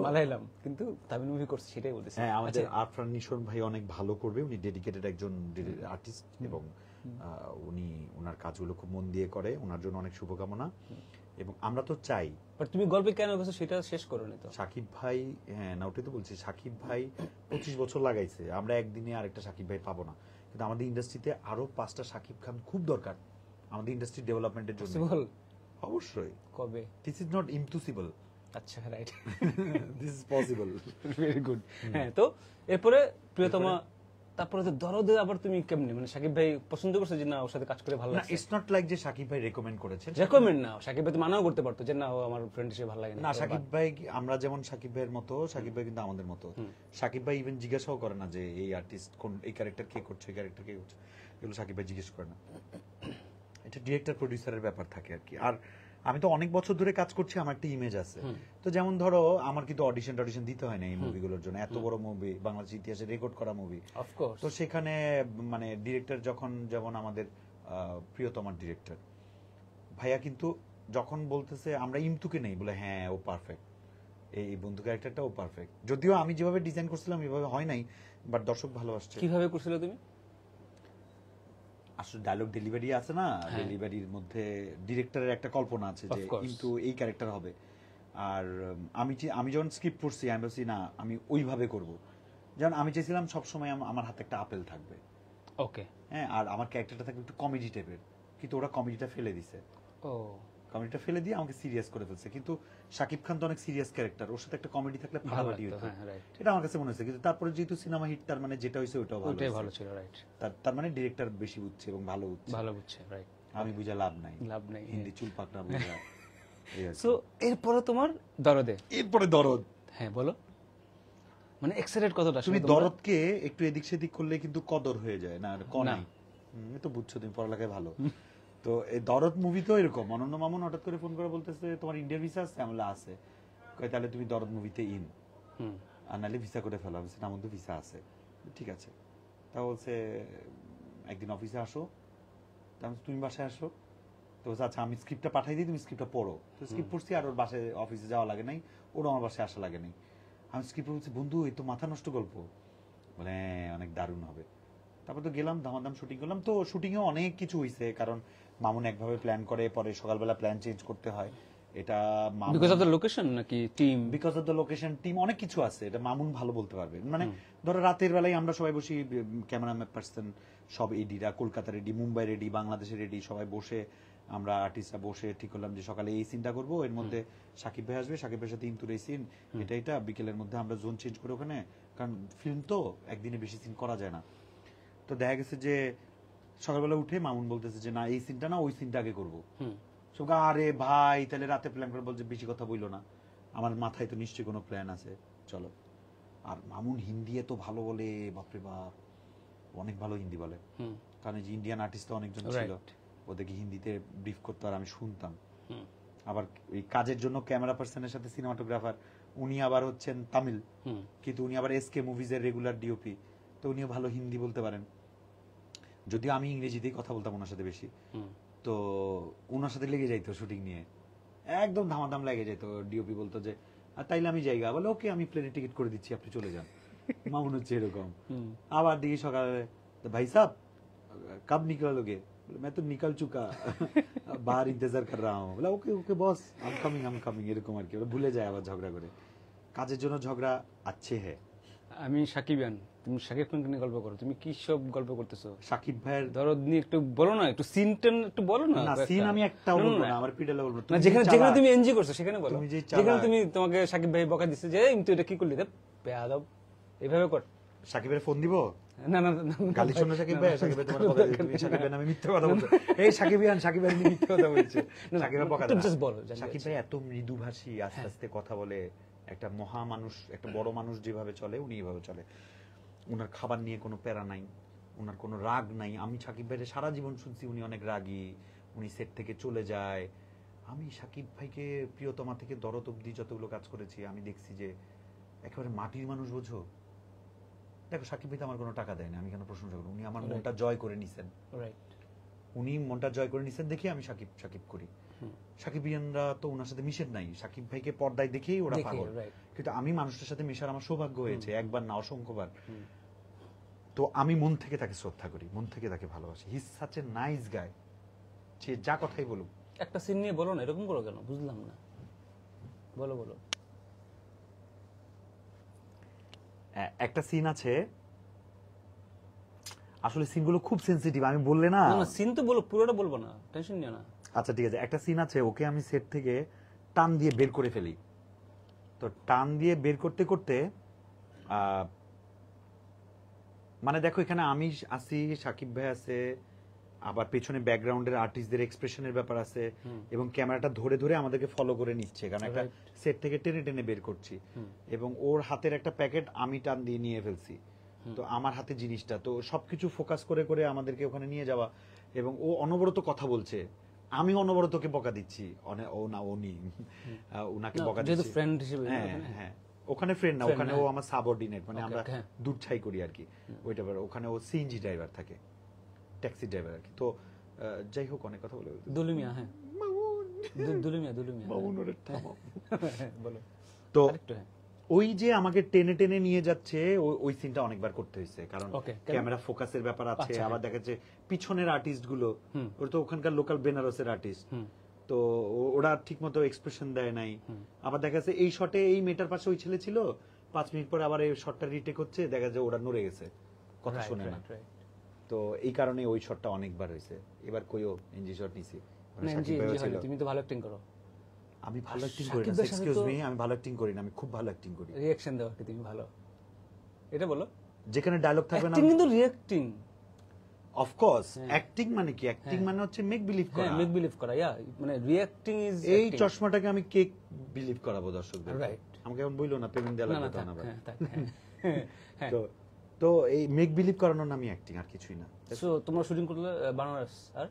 মালাইলাম, কিন্তু তামিল মুভি করছে, সেটাই বলতেছি। হ্যাঁ, আমাদের আফরান নিশোর ভাই অনেক ভালো করবে। উনি ডেডিকেটেড একজন আর্টিস্ট, এবং উনি ওনার কাজগুলো খুব মন দিয়ে করে। ওনার জন্য অনেক শুভকামনা, এবং আমরা তো চাই। বাট তুমি গল্পে কেন গেছো সেটা শেষ করো নি তো। সাকিব ভাই, হ্যাঁ না, ওটাই তো বলছি, সাকিব ভাই 25 বছর লাগাইছে। আমরা একদিনে আরেকটা সাকিব ভাই পাবো না, কিন্তু আমাদের ইন্ডাস্ট্রিতে আরো 5টা সাকিব খান খুব দরকার আমাদের ইন্ডাস্ট্রি ডেভেলপমেন্টের জন্য। অবশ্যই, কবে? দিস ইজ নট ইম্পসিবল, আচ্ছা, right, this is possible. Very good. হ্যাঁ, তো এরপরে প্রিয়তমা, তারপরে তো দরদে আবার তুমি কেমনে, মানে সাকিব ভাই পছন্দ করছে যে না, ওর সাথে কাজ করে ভালো না, লাগছে? ইটস নট লাইক যে সাকিব ভাই রেকমেন্ড করেছেন। রেকমেন্ড না, সাকিব ভাই তো মানাও করতে পারতো যে না, ও আমার ফ্রেন্ড হিসেবে ভালো লাগে না, সাকিব ভাই, আমরা যেমন সাকিব ভাইয়ের মতো, সাকিব ভাই কিন্তু আমাদের মতো। সাকিব ভাই ইভেন জিজ্ঞাসাও করে না যে এই আর্টিস্ট কোন, এই ক্যারেক্টার কে করছে, এই ক্যারেক্টার কে করছে, এগুলো সাকিব ভাই জিজ্ঞেস করে না। এটা ডিরেক্টর প্রোডিউসারের ব্যাপার থাকে আর কি। আর আমি তো অনেক বছর ধরে কাজ করছি, আমার একটা ইমেজ আছে। তো যেমন ধরো, আমার কিন্তু অডিশন দিতে হয় না এই মুভিগুলোর জন্য। এত বড় মুভি, বাংলাদেশ ইতিহাসে রেকর্ড করা মুভি, অফকোর্স। তো সেখানে মানে ডিরেক্টর যখন, যেমন আমাদের প্রিয়তমার ডিরেক্টর ভাইয়া, কিন্তু যখন বলতেছে আমরা ইমতুকে নেই, বলে হ্যাঁ ও পারফেক্ট, এই বন্ধু ক্যারেক্টারটা ও পারফেক্ট। যদিও আমি যেভাবে ডিজাইন করছিলাম এভাবে হয় নাই, বাট দর্শক ভালোবাসছে। কিভাবে করছিলে তুমি? আসলে ডায়লগ ডেলিভারি আছে না, ডেলিভারির মধ্যে ডিরেক্টরের একটা কল্পনা আছে যে কিন্তু এই ক্যারেক্টার হবে। আর আমি যখন স্ক্রিপ্ট পড়ছি, আমি বলছি না, আমি ওইভাবে করব। যেমন আমি চেয়েছিলাম সবসময় আমার হাতে একটা আপেল থাকবে, ওকে। হ্যাঁ, আর আমার ক্যারেক্টারটা থাকবে একটু কমেডি টাইপের, কিন্তু ওরা কমেডিটা ফেলে দিছে, ও কমেডিটা ফেলে দিয়ে আমাকে সিরিয়াস করে ফেলছে। কিন্তু শাকিব খান তো অনেক সিরিয়াস ক্যারেক্টার, ওর সাথে একটা কমেডি থাকলে ভালো ফাটাফাটি লাগতো, হতো, হ্যাঁ রাইট, এটা আমার কাছে মনে হয়েছে। কিন্তু তারপরে যেহেতু সিনেমা হিট, তার মানে যেটা হয়েছে ওটাও ভালো ওটাই হয়েছে। ভালো ছিল, রাইট, তার মানে ডিরেক্টর বেশি বুঝছে এবং ভালো বুঝছে, ভালো বুঝছে, রাইট, আমি বুঝা লাভ নাই, লাভ নেই। হিন্দি চুল পাকড়া বুঝা। সো এরপরে তোমার দরদে, এরপরে দরদ। হ্যাঁ বলো, মানে এক্সাইটেড কতটা তুমি আসলে তোমরা? দরদকে একটু এদিক সেদিক করলে কিন্তু কদর হয়ে যায় না, আর না। কনাই এ তো বুঝছো, তুমি পড়ালেখায় ভালো। তো এই দরদ মুভি তো এরকম, অনন্য মামুন হঠাৎ করে ফোন করে বলতেছে তোমার ইন্ডিয়ার ভিসা আছে, আমি বললাম আছে, কয় তাহলে তুমি দরদ মুভিতে ইন, হুম, আর নাহলে ভিসা করে ফেলো। আমি বলছি না, আমার তো ভিসা আছে। ঠিক আছে, তা বলছে একদিন অফিসে আসো, তা আমি বলছি, তুমি বাসায় আসো, তো বলছে আচ্ছা আমি স্ক্রিপ্টটা পাঠাই দিই, তুমি স্ক্রিপ্টটা পড়ো। তো স্ক্রিপ্ট পড়ছি, আর ওর বাসায় অফিসে যাওয়া লাগে নাই, ওর আমার বাসায় আসা লাগে নাই। আমি স্ক্রিপ্ট বলছি বন্ধু এই তো মাথা নষ্ট গল্প, বলে হ্যাঁ অনেক দারুণ হবে। তারপর তো গেলাম, দামাদাম শুটিং করলাম। তো শুটিংয়ে অনেক কিছু হয়েছে, কারণ মামুন একভাবে প্ল্যান করে, পরে সকালবেলা প্ল্যান চেঞ্জ করতে হয়। এটা বিকজ অফ দ্য লোকেশন নাকি team? Because of the location, team, অনেক কিছু আছে, এটা মামুন ভালো বলতে পারবে। মানে ধরো রাতের বেলায় আমরা সবাই বসি, ক্যামেরা পার্সন সব এডিরা, কলকাতা রেডি, মুম্বাই রেডি, বাংলাদেশের রেডি, সবাই বসে আমরা আর্টিস্টরা বসে ঠিক করলাম যে সকালে এই সিনটা করবো, এর মধ্যে সাকিব ভাই আসবে, সাকিব ভাইয়ের সাথে ইন্তুর এই সিন, এটা বিকেলের মধ্যে আমরা জোন চেঞ্জ করে ওখানে, কারণ ফিল্ম তো একদিনে বেশি সিন করা যায় না। তো দেখা গেছে যে সকালবেলা উঠে মামুন বলতেছে যে না এই সিনটা না, ওই সিনটা আগে করবো। সব আরে ভাই তাহলে রাতে প্ল্যান করে, বলছে বেশি কথা বইলো না, আমার মাথায় তো নিশ্চয়ই কোনো প্ল্যান আছে, চলো। আর মামুন হিন্দি এত ভালো বলে, বাপরে বাপ, অনেক ভালো হিন্দি বলে, কারণ এই যে ইন্ডিয়ান আর্টিস্ট তো অনেকজন ছিল, ওদেরকে হিন্দিতে ব্রিফ করতো আর আমি শুনতাম। আবার এই কাজের জন্য ক্যামেরা পার্সনের সাথে সিনেমাটোগ্রাফার, উনি আবার হচ্ছেন তামিল, কিন্তু উনি আবার এসকে মুভিজের রেগুলার ডিওপি, তো উনিও ভালো হিন্দি বলতে পারেন, যদিও আমি ইংরেজিতেই কথা বলতাম ওনার সাথে বেশি। তো ওনার সাথে লেগে যাইতো শুটিং নিয়ে, একদম ধামাধাম লেগে যেত। ডিওপি বলতো যে আর তাইলে আমি জায়গা, বলে ওকে আমি প্লেনের টিকিট করে দিচ্ছি, আপনি চলে যান। মামুন হচ্ছে এরকম। আবার দেখি সকালে ভাই সাহ কব নিকলোগে, मैं तो निकल चुका बाहर इंतजार कर रहा हूँ, বলে ওকে ওকে বস আম কামিং এরকম আর কি, ওরা ভুলে যায় আবার ঝগড়া করে, কাজের জন্য ঝগড়া আচ্ছে হে। আমি সাকিবিয়ান, তুমি শাকিব খানকে নিয়ে গল্প করো, তুমি কি সব গল্প করতেছো? সাকিব ভাইয়ের দরদ নিয়ে একটু বলো না, একটু সিনটেন একটু বলো না। না সিন আমি একটাও বলবো না, আমার পিডালে বলবো না, যেখানে যেখানে তুমি এনজয় করছো সেখানে বলো। তুমি যে যেখানে তুমি তোমাকে সাকিব ভাই বকা দিচ্ছে যে তুমি তো এটা কি করলি, বেয়াদব, এভাবে কর। সাকিবের ফোন দিব, না না গালি শুনে সাকিব ভাই, সাকিব ভাই তোমার কথা, তুমি সাকিব ভাই নামে মিথ্যা কথা বলছো, এই সাকিবিয়ান সাকিব ভাই মিথ্যা কথা বলছে, সাকিব ভাই বকা দেয়। জাস্ট বলো, সাকিব ভাই এত মৃদুভাষী, আস্তে আস্তে কথা বলে, একটা মহা মানুষ, একটা বড় মানুষ যেভাবে চলে উনি এভাবে চলে। ওনার খাবার নিয়ে কোনো প্যারা নাই, ওনার কোনো রাগ নাই। আমি সাকিব ভাইয়ের সারা জীবন শুনছি উনি অনেক রাগী, উনি সেট থেকে চলে যায়। আমি সাকিব ভাইকে প্রিয়তমা থেকে দরদ অব্দি যতগুলো কাজ করেছি, আমি দেখছি যে একেবারে মাটির মানুষ, বোঝো। দেখো সাকিব ভাই তো আমার কোনো টাকা দেয় না, আমি কেন প্রশংসা করবো, উনি আমার মনটা জয় করে নিছেন, উনি মনটা জয় করে নিছেন দেখে আমি সাকিব সাকিব করি। সাকিবিয়ানরা তো ওনার সাথে মিশেন নাই, সাকিব ভাইকে পর্দায় দেখেই ওরা পাগল, কিন্তু আমি মানুষটার সাথে মেশার আমার সৌভাগ্য হয়েছে, একবার না অসংখ্যবার। তো আমি মন থেকে তাকে শ্রদ্ধা করি, মন থেকে তাকে ভালোবাসি। He is such a nice গায়, সে যা কথাই বলুক। একটা সিন নিয়ে বলো না, এরকম করো কেন, বুঝলাম না, বলো বলো। একটা সিন আছে, আসলে সিনগুলো খুব সেনসিটিভ, আমি বললে না। না সিন তো বলো, পুরোটা বলবো না, টেনশন নিও না। আচ্ছা ঠিক আছে, একটা সিন আছে, ওকে আমি সেট থেকে টান দিয়ে বের করে ফেলি। তো টান দিয়ে বের করতে করতে মানে দেখো এখানে আমি আছি, সাকিব ভাই আছে, আবার পেছনে ব্যাকগ্রাউন্ডের আর্টিস্টদের এক্সপ্রেশনের ব্যাপার আছে, এবং ক্যামেরাটা ধরে ধরে আমাদেরকে ফলো করে নিচ্ছে, কারণ একটা সেট থেকে টেনে টেনে বের করছি, এবং ওর হাতের একটা প্যাকেট আমি টান দিয়ে নিয়ে ফেলছি, তো আমার হাতে জিনিসটা, তো সবকিছু ফোকাস করে করে আমাদেরকে ওখানে নিয়ে যাওয়া, এবং ও অনবরত কথা বলছে, আমি অনবরত ওকে বকা দিচ্ছি, ও না উনি ওনাকে বকা দিচ্ছি ফ্রেন্ড হিসেবে। হ্যাঁ হ্যাঁ, ওখানে ফ্রেন্ড না, ওখানে ও আমার সাবঅর্ডিনেট, মানে আমরা দুধ ছাই করি আর কি, ওইটা। ওখানে ও সিএনজি ড্রাইভার থাকে, ট্যাক্সি ড্রাইভার আর কি। তো যাই হোক, অনেক কথা বলে দুলুমিয়া, হ্যাঁ দুলুমিয়া মামুন ওরে থামাও বলো। তো ওই যে আমাকে টেনে টেনে নিয়ে যাচ্ছে, ওই সিনটা অনেকবার করতে হয়েছে, কারণ ক্যামেরা ফোকাসের ব্যাপার আছে, আবার দেখা যাচ্ছে পিছনের আর্টিস্ট গুলো, ওরা তো ওখানকার লোকাল বেনারসের আর্টিস্ট, তো ওরা ঠিক মতো এক্সপ্রেশন দেয় নাই। আবার দেখা যাচ্ছে এই শটে এই মেয়েটার পাশে ওই ছেলে ছিল, 5 মিনিট পরে আবার এই শটটা রিটেক হচ্ছে, দেখা যায় ওরা নড়ে গেছে, কথা শুনে না। তো এই কারণে ওই শটটা অনেকবার হয়েছে। এবার কইও এনজি শট নিছি, না, সাকিব ভাইও ছিল। তুমি তো ভালো অ্যাক্টিং করো। আমি ভালো অ্যাক্টিং করি না, সাকিব ভাইয়ের সাথে এক্সকিউজ তো- মি, আমি ভালো অ্যাক্টিং করি না, আমি খুব ভালো অ্যাক্টিং করি। রিঅ্যাকশন দাও কি তুমি ভালো, এটা বলো। যেখানে ডায়লগ থাকবে না, অ্যাক্টিং কিন্তু রিঅ্যাক্টিং, অফ কোর্স অ্যাক্টিং মানে কি, অ্যাক্টিং মানে হচ্ছে মেক বিলিভ হ্যাঁ করা। মেক বিলিভ করা, ইয়া মানে রিঅ্যাক্টিং ইজ এই চশমাটাকে আমি কেক বিলিভ করাবো দর্শকদের। Right. আমাকে এখন বইলো না পেমেন্ট দেওয়া না লাগবে না তখন আবার। হ্যাঁ। তো তো এই মেক বিলিভ করানোর নামই অ্যাক্টিং, আর কিছুই না। সো তোমরা শুটিং করলে বানারস আর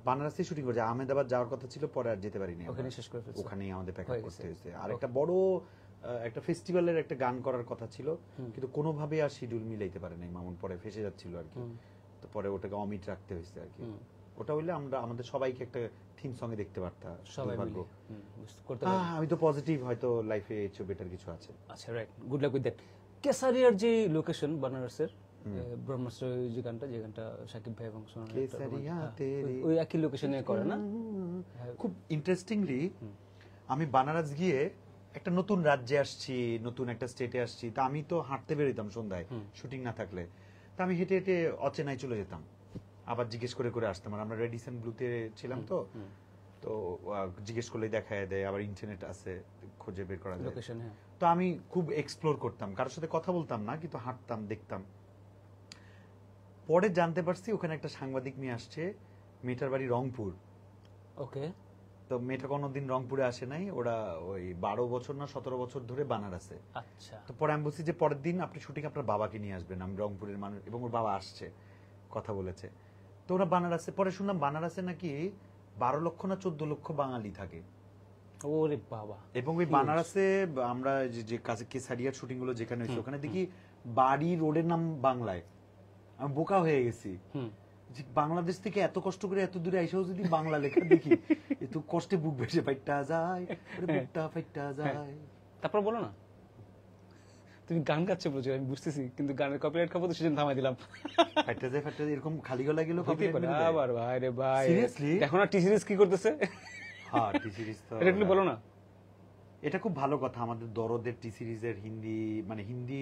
বানারসে শুটিং করেছে, আহমেদাবাদ যাওয়ার কথা ছিল, পরে আর যেতে পারিনি আমরা। ওখানে শেষ করে ফেলছো? ওখানেই আমাদের প্যাক হয়ে করতে গেছে। হয়েছে। আর একটা বড় একটা ফেস্টিভ্যালের একটা গান করার কথা ছিল, কিন্তু কোনোভাবে আর শিডিউল মিলাইতে পারে নাই মামুন, পরে ফেসে যাচ্ছিল আর কি। তো পরে ওটাকে অমিট রাখতে হয়েছে আর কি। ওটা হইলে আমরা আমাদের সবাইকে একটা থিম সঙ্গে দেখতে পারতাম। সবাই দুর্ভাগ্য। মিলে করতে পারবে। আমি তো পজিটিভ, হয়তো লাইফে এর চেয়ে বেটার কিছু আছে। আচ্ছা right, good luck with that. কেসারিয়ার যে লোকেশন বানারসের ব্রহ্মাস্ত্র, যে গানটা সাকিব ভাই এবং সোনালি একটা কেসারিয়া হ্যাঁ, তেরে ওই একই লোকেশনে করে না? খুব ইন্টারেস্টিংলি আমি বানারস গিয়ে একটা নতুন রাজ্যে আসছি, নতুন একটা স্টেটে আসছি। তা আমি তো হাঁটতে বেরোতাম সন্ধ্যায় শুটিং না থাকলে, তা আমি হেঁটে হেঁটে অচেনায় চলে যেতাম, আবার জিজ্ঞেস করে করে আসতাম। আর আমরা রেডিসন ব্লুতে ছিলাম, তো তো জিজ্ঞেস করলে দেখায় দেয়, আবার ইন্টারনেট আছে, খুঁজে বের করা যায় লোকেশন। হ্যাঁ, তো আমি খুব এক্সপ্লোর করতাম, কারোর সাথে কথা বলতাম না, কিন্তু হাঁটতাম, দেখতাম। পরে জানতে পারছি ওখানে একটা সাংবাদিক মেয়ে আসছে, মেয়েটার বাড়ি রংপুর। ওকে। তো মেয়েটা কোনোদিন রংপুরে আসে নাই, ওরা ওই 12 বছর না 17 বছর ধরে বানারসে। আচ্ছা, তো পরে আমি বলছি যে পরের দিন আপনি শুটিং আপনার বাবাকে নিয়ে আসবেন, আমি রংপুরের মানুষ, এবং ওর বাবা আসছে, কথা বলেছে। তো ওরা বানারসে, পরে শুনলাম বানারসে নাকি 12 লক্ষ না 14 লক্ষ বাঙালি থাকে। ওরে বাবা। এবং ওই বানারসে আমরা যে কাছে কেসারিয়ার শুটিং গুলো যেখানে হয়েছে, ওখানে দেখি বাড়ি রোডের নাম বাংলায়। আমি বোকা হয়ে গেছি যে বাংলাদেশ থেকে এত কষ্ট করে এত দূরে আইসাও যদি বাংলা লেখা দেখি, এত কষ্টে বুক ভেসে ফাইটটা যায়, বুকটা ফাইটটা যায়। তারপর বলো না, তুমি গান গাচ্ছো প্রচুর আমি বুঝতেছি, কিন্তু গানের কপিরাইট খাবো তো সেজন্য থামাই দিলাম। ফাইটটা যায়, ফাইটটা যায়, এরকম খালি গলা গেল হইতেই পারে। আবার ভাই রে ভাই, Seriously? এখন আর টি সিরিজ কি করতেছে? হ্যাঁ, টি সিরিজ তো এটা একটু বলো না। এটা খুব ভালো কথা, আমাদের দরদের টি সিরিজের হিন্দি, মানে হিন্দি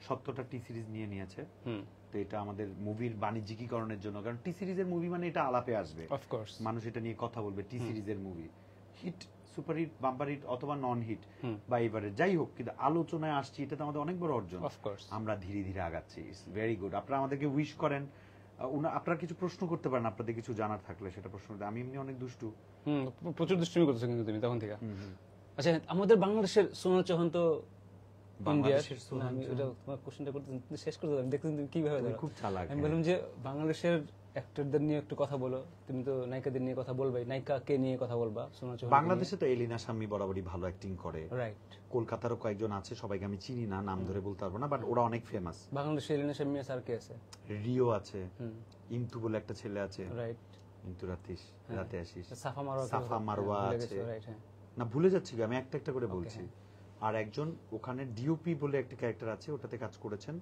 সত্যটা টি সিরিজ নিয়ে নিয়েছে। তো এটা আমাদের মুভির বাণিজ্যিকীকরণের জন্য, কারণ টি সিরিজের মুভি মানে এটা আলাপে আসবে, অফ কোর্স মানুষ এটা নিয়ে কথা বলবে। টি সিরিজের movie hit, super hit, bumper hit অথবা নন হিট বা এবারে যাই হোক, কিন্তু আলোচনায় আসছি, এটা তো আমাদের অনেক বড় অর্জন। অফ কোর্স আমরা ধীরে ধীরে আগাচ্ছি, ইটস ভেরি গুড। আপনারা আমাদেরকে উইশ করেন, আপনারা কিছু প্রশ্ন করতে পারেন, আপনাদের কিছু জানার থাকলে সেটা প্রশ্ন করতে। আমি এমনি অনেক দুষ্টু। প্রচুর দুষ্টুমি করতেছো কিন্তু তুমি তখন থেকে। আচ্ছা, আমাদের বাংলাদেশের সোনাল চৌহান তো ইন্ডিয়ার, বাংলাদেশের সোনাল আমি ওটা তোমার কোশ্চেনটা করতে শেষ করতে আমি দেখতে তুমি কিভাবে তুমি ধরো। খুব চালাক। আমি বললাম যে বাংলাদেশের অ্যাক্টরদের নিয়ে একটু কথা বলো, তুমি তো নায়িকাদের নিয়ে কথা বলবে, নায়িকাকে নিয়ে কথা বলবা সোনাল চৌহান। বাংলাদেশে তো এলিনা শাম্মী বরাবরই ভালো অ্যাক্টিং করে। রাইট। কলকাতারও কয়েকজন আছে, সবাইকে আমি চিনি না, নাম ধরে বলতে পারবো না, বাট ওরা অনেক ফেমাস। বাংলাদেশে এলিনা শাম্মী আর কে আছে? রিও আছে, ইন্তু বলে একটা ছেলে আছে, রাইট। ইন্তু রাতে আসিস, সাফা মারওয়া, সাফা মারওয়া আছে, রাইট। হ্যাঁ, না ভুলে যাচ্ছি, আমি একটা একটা করে বলছি। আর একজন ওখানে ডিওপি বলে একটা ক্যারেক্টার আছে, ওটাতে কাজ করেছেন,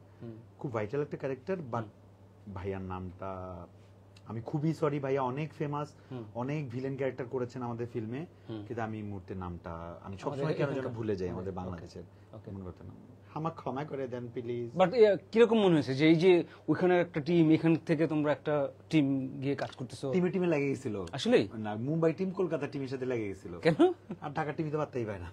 খুব ভাইটাল একটা ক্যারেক্টার, বাট ভাইয়ার নামটা আমি খুবই সরি ভাইয়া, অনেক ফেমাস, অনেক ভিলেন ক্যারেক্টার করেছেন আমাদের ফিল্মে, কিন্তু আমি এই মুহূর্তে নামটা আমি সবসময় কেন যেন ভুলে যাই, আমাদের বাংলাদেশের মনে করতে না, আমাকে ক্ষমা করে দেন প্লিজ। বাট কিরকম মনে হয়েছে যে এই যে ওইখানে একটা টিম, এখান থেকে তোমরা একটা টিম গিয়ে কাজ করতেছো? টিমে টিমে লেগে গেছিল আসলেই না, মুম্বাই টিম কলকাতা টিমের সাথে লেগে গেছিল। কেন? আর ঢাকা টিম তো পারতেই পায় না।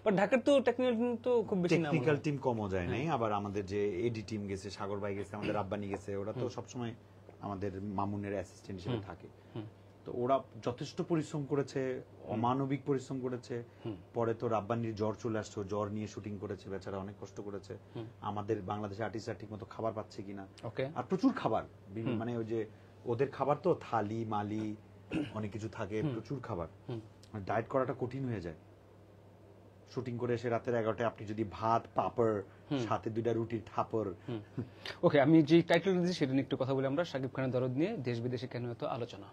বাট ঢাকার তো টেকনিক্যাল টিম তো খুব বেশি না। টেকনিক্যাল টিম কমও যায় নাই, আবার আমাদের যে এডি টিম গেছে, সাগর ভাই গেছে, আমাদের আব্বানি গেছে, ওরা তো সবসময় আমাদের মামুনের অ্যাসিস্ট্যান্ট হিসেবে থাকে। তো ওরা যথেষ্ট পরিশ্রম করেছে, অমানবিক পরিশ্রম করেছে। পরে তো রাব্বানির জ্বর চলে আসছে, জ্বর নিয়ে শুটিং করেছে, বেচারা অনেক কষ্ট করেছে। আমাদের বাংলাদেশে আর্টিস্টরা ঠিক মতো খাবার পাচ্ছে কিনা, আর প্রচুর খাবার, মানে ওই যে ওদের খাবার তো থালি মালি অনেক কিছু থাকে, প্রচুর খাবার, ডায়েট করাটা কঠিন হয়ে যায়। শুটিং করে এসে রাতের 11টায় আপনি যদি ভাত পাপড় সাথে 2টা রুটির থাপড়। ওকে, আমি যে টাইটেল দিয়েছি সেটা নিয়ে একটু কথা বলি আমরা। শাকিব খানের দরদ নিয়ে দেশ বিদেশে কেন এত আলোচনা,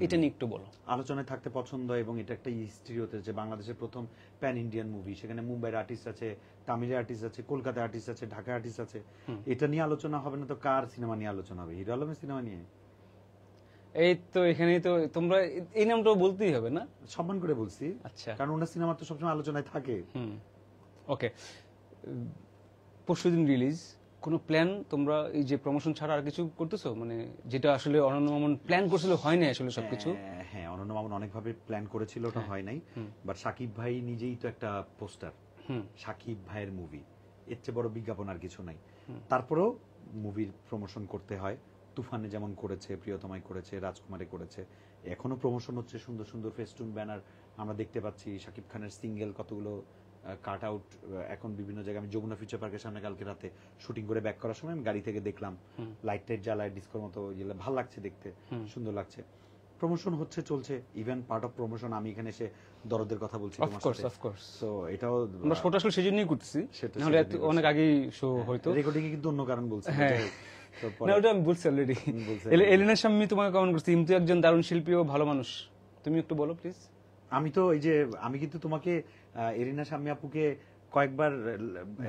এটা নিয়ে একটু বলো। আলোচনায় থাকতে পছন্দ, এবং এটা একটা হিস্ট্রি হতে যে বাংলাদেশের প্রথম প্যান ইন্ডিয়ান মুভি, সেখানে মুম্বাইয়ের আর্টিস্ট আছে, তামিলের আর্টিস্ট আছে, কলকাতার আর্টিস্ট আছে, ঢাকার আর্টিস্ট আছে। এটা নিয়ে আলোচনা হবে না তো কার সিনেমা নিয়ে আলোচনা হবে? হিরো আলমের সিনেমা নিয়ে। এই তো এখানেই তো তোমরা এই নামটা বলতেই হবে না? সম্মান করে বলছি, আচ্ছা, কারণ ওনার সিনেমা তো সবসময় আলোচনায় থাকে। ওকে, পরশুদিন রিলিজ কোনো প্ল্যান তোমরা এই যে প্রমোশন ছাড়া আর কিছু করতেছো, মানে যেটা আসলে অনন্য মামুন প্ল্যান করছিল হয় না আসলে সবকিছু? হ্যাঁ, অনন্য মামুন অনেকভাবে প্ল্যান করেছিল, ওটা হয় নাই। বাট সাকিব ভাই নিজেই তো একটা পোস্টার, সাকিব ভাইয়ের মুভি, এর চেয়ে বড় বিজ্ঞাপন আর কিছু নাই। তারপরেও মুভির প্রমোশন করতে হয়। তুফানে যেমন করেছে, প্রিয়তমায় করেছে, রাজকুমারে করেছে, এখনো প্রমোশন হচ্ছে। সুন্দর সুন্দর ফেস্টুন ব্যানার আমরা দেখতে পাচ্ছি। সাকিব খানের সিঙ্গেল কতগুলো কাট আউট এখন বিভিন্ন জায়গায়। আমি যমুনা ফিউচার পার্কের সামনে কালকে রাতে শুটিং করে ব্যাক করার সময় আমি গাড়ি থেকে দেখলাম, লাইট টাইট জ্বালায় ডিস্কোর মতো, ভালো লাগছে দেখতে, সুন্দর লাগছে। প্রমোশন হচ্ছে, চলছে। ইভেন পার্ট অফ প্রমোশন আমি এখানে এসে দরদের কথা বলছি তোমার সাথে। অফকোর্স সো এটাও আমরা শোটা আসলে সেজন্যই করতেছি, নাহলে অনেক আগেই শো হয়তো। রেকর্ডিং এ কিন্তু অন্য কারণ বলছি। না, ওটা আমি বলছি অলরেডি। এলিনা শাম্মী তোমাকে কমেন্ট করছি, ইমতু একজন দারুণ শিল্পী ও ভালো মানুষ, তুমি একটু বলো প্লিজ। আমি তো এই যে আমি কিন্তু তোমাকে এরিনা শাম্মী আপুকে কয়েকবার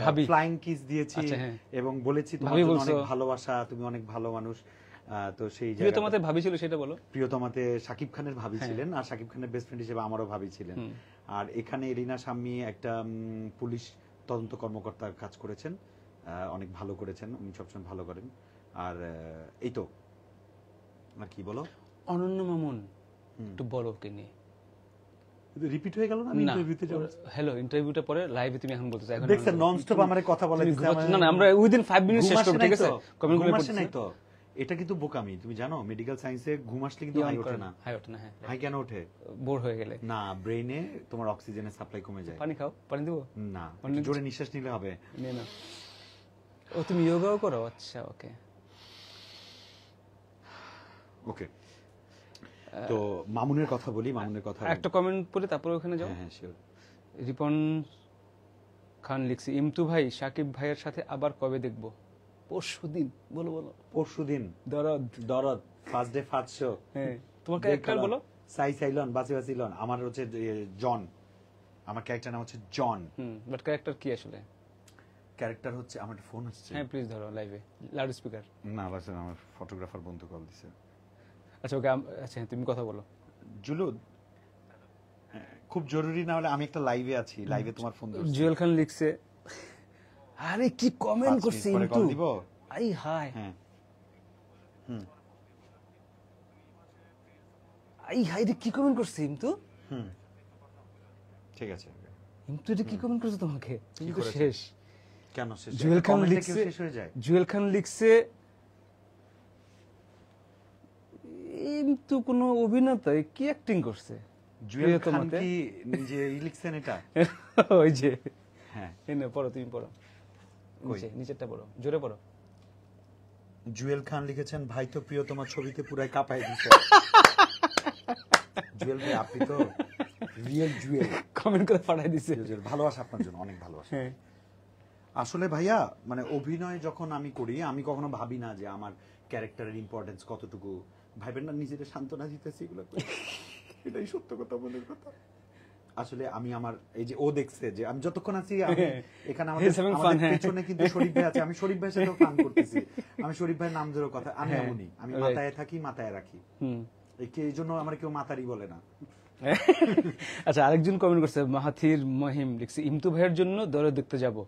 ভাবি ফ্লাইং কিস দিয়েছি এবং বলেছি তোমার জন্য অনেক ভালোবাসা, তুমি অনেক ভালো মানুষ। তো সেই জায়গায় প্রিয়তমাতে ভাবি ছিল, সেটা বলো। প্রিয়তমাতে সাকিব খানের ভাবি ছিলেন, আর সাকিব খানের বেস্ট ফ্রেন্ড হিসেবে আমারও ভাবি ছিলেন। আর এখানে এরিনা শাম্মী একটা পুলিশ তদন্ত কর্মকর্তার কাজ করেছেন, অনেক ভালো করেছেন, উনি সবসময় ভালো করেন। আর এই তো, আর কি বলো অনন্য মামুন একটু বলো ওকে নিয়ে। রিপিট হয়ে গেল না ইন্টারভিউতে? হ্যালো, ইন্টারভিউটা পরে লাইভে তুমি এখন বলতে চাও। এখন দেখছেন ননস্টপ আমারে কথা বলে দিতে। না না, আমরা উইদিন 5 মিনিট শেষ করব, ঠিক আছে? কমেন্টগুলো পড়ছি নাই তো। এটা কিন্তু বোকামি, তুমি জানো মেডিকেল সায়েন্সে ঘুম আসলে কিন্তু হাই ওঠে না। হাই ওঠে না, হ্যাঁ। হাই কেন ওঠে? বোর হয়ে গেলে না, ব্রেইনে তোমার অক্সিজেনের সাপ্লাই কমে যায়। পানি খাও, পানি দেবো না, জোরে নিঃশ্বাস নিলে হবে। নে না। ও তুমি যোগাও করো? আচ্ছা, ওকে ওকে। তো মামুনের কথা বলি, মামুনের কথা একটা কমেন্ট পড়ে তারপরে ওখানে যাও। হ্যাঁ শিওর। রিপন খান লিখছি, ইমতু ভাই সাকিব ভাইয়ের সাথে আবার কবে দেখবো? পরশুদিন। বলো বলো। পরশুদিন। দরদ ফার্স্ট ডে ফার্স্ট শো। হ্যাঁ, তোমার ক্যারেক্টার বলো। সাইলন বাসি আমার হচ্ছে জন, আমার ক্যারেক্টার নাম হচ্ছে জন। বাট ক্যারেক্টার কি আসলে? ক্যারেক্টার হচ্ছে, আমার একটা ফোন আসছে। হ্যাঁ প্লিজ ধরো লাইভে, লাউড স্পিকার। না বাস, আমার ফটোগ্রাফার বন্ধু কল দিছে। আচ্ছা ওকে, আচ্ছা তুমি কথা বলো। জুলুদ, খুব জরুরি না হলে আমি একটা লাইভে আছি, লাইভে তোমার ফোন ধরছি। জুয়েল খান লিখছে, আরে কি কমেন্ট করছে ইন্টু। দিব আই হাই। হ্যাঁ আই হাই রে, কি কমেন্ট করছে ইন্টু? ঠিক আছে। ইন্টু রে কি কমেন্ট করছে তোমাকে? তুমি তো শেষ। কেন শেষ? জুয়েল খান লিখছে, শেষ হয়ে যায়। জুয়েল খান লিখছে, ইন্টু কোন অভিনেতা কি অ্যাক্টিং করছে? জুয়েল খান কি নিজে লিখছেন এটা? ওই যে, হ্যাঁ এনে পড়ো, তুমি পড়ো, নিচেরটা পড়ো, জোরে পড়ো। জুয়েল খান লিখেছেন, ভাই তো প্রিয়তমা ছবিতে পুরাই কাঁপাই দিছে। জুয়েল ভাই, আপনি তো রিয়েল জুয়েল। কমেন্ট করে পাঠাই দিছে। ভালোবাসা আপনার জন্য, অনেক ভালোবাসা। আসলে ভাইয়া, মানে অভিনয় যখন আমি করি, আমি কখনো ভাবি না যে আমার ক্যারেক্টারের ইম্পর্টেন্স কতটুকু। ভাইবেন না নিজেদের সান্ত্বনা দিতেছি এগুলো, এটাই সত্য কথা, মনের কথা। আসলে আমি আমার এই যে ও দেখছে যে আমি যতক্ষণ আছি, আমি এখানে আমাদের পেছনে কিন্তু শরীফ ভাই আছে, আমি শরীফ ভাইয়ের সাথেও ফান করতেছি। আমি শরীফ ভাইয়ের নাম ধরে কথা, আমি এমনই, আমি মাথায় থাকি, মাথায় রাখি। এই জন্য আমার কেউ মাতারি বলে না। আচ্ছা, আরেকজন কমেন্ট করছে, মাহাথির মহিম লিখছে, ইমতু ভাইয়ের জন্য দরে দেখতে যাব।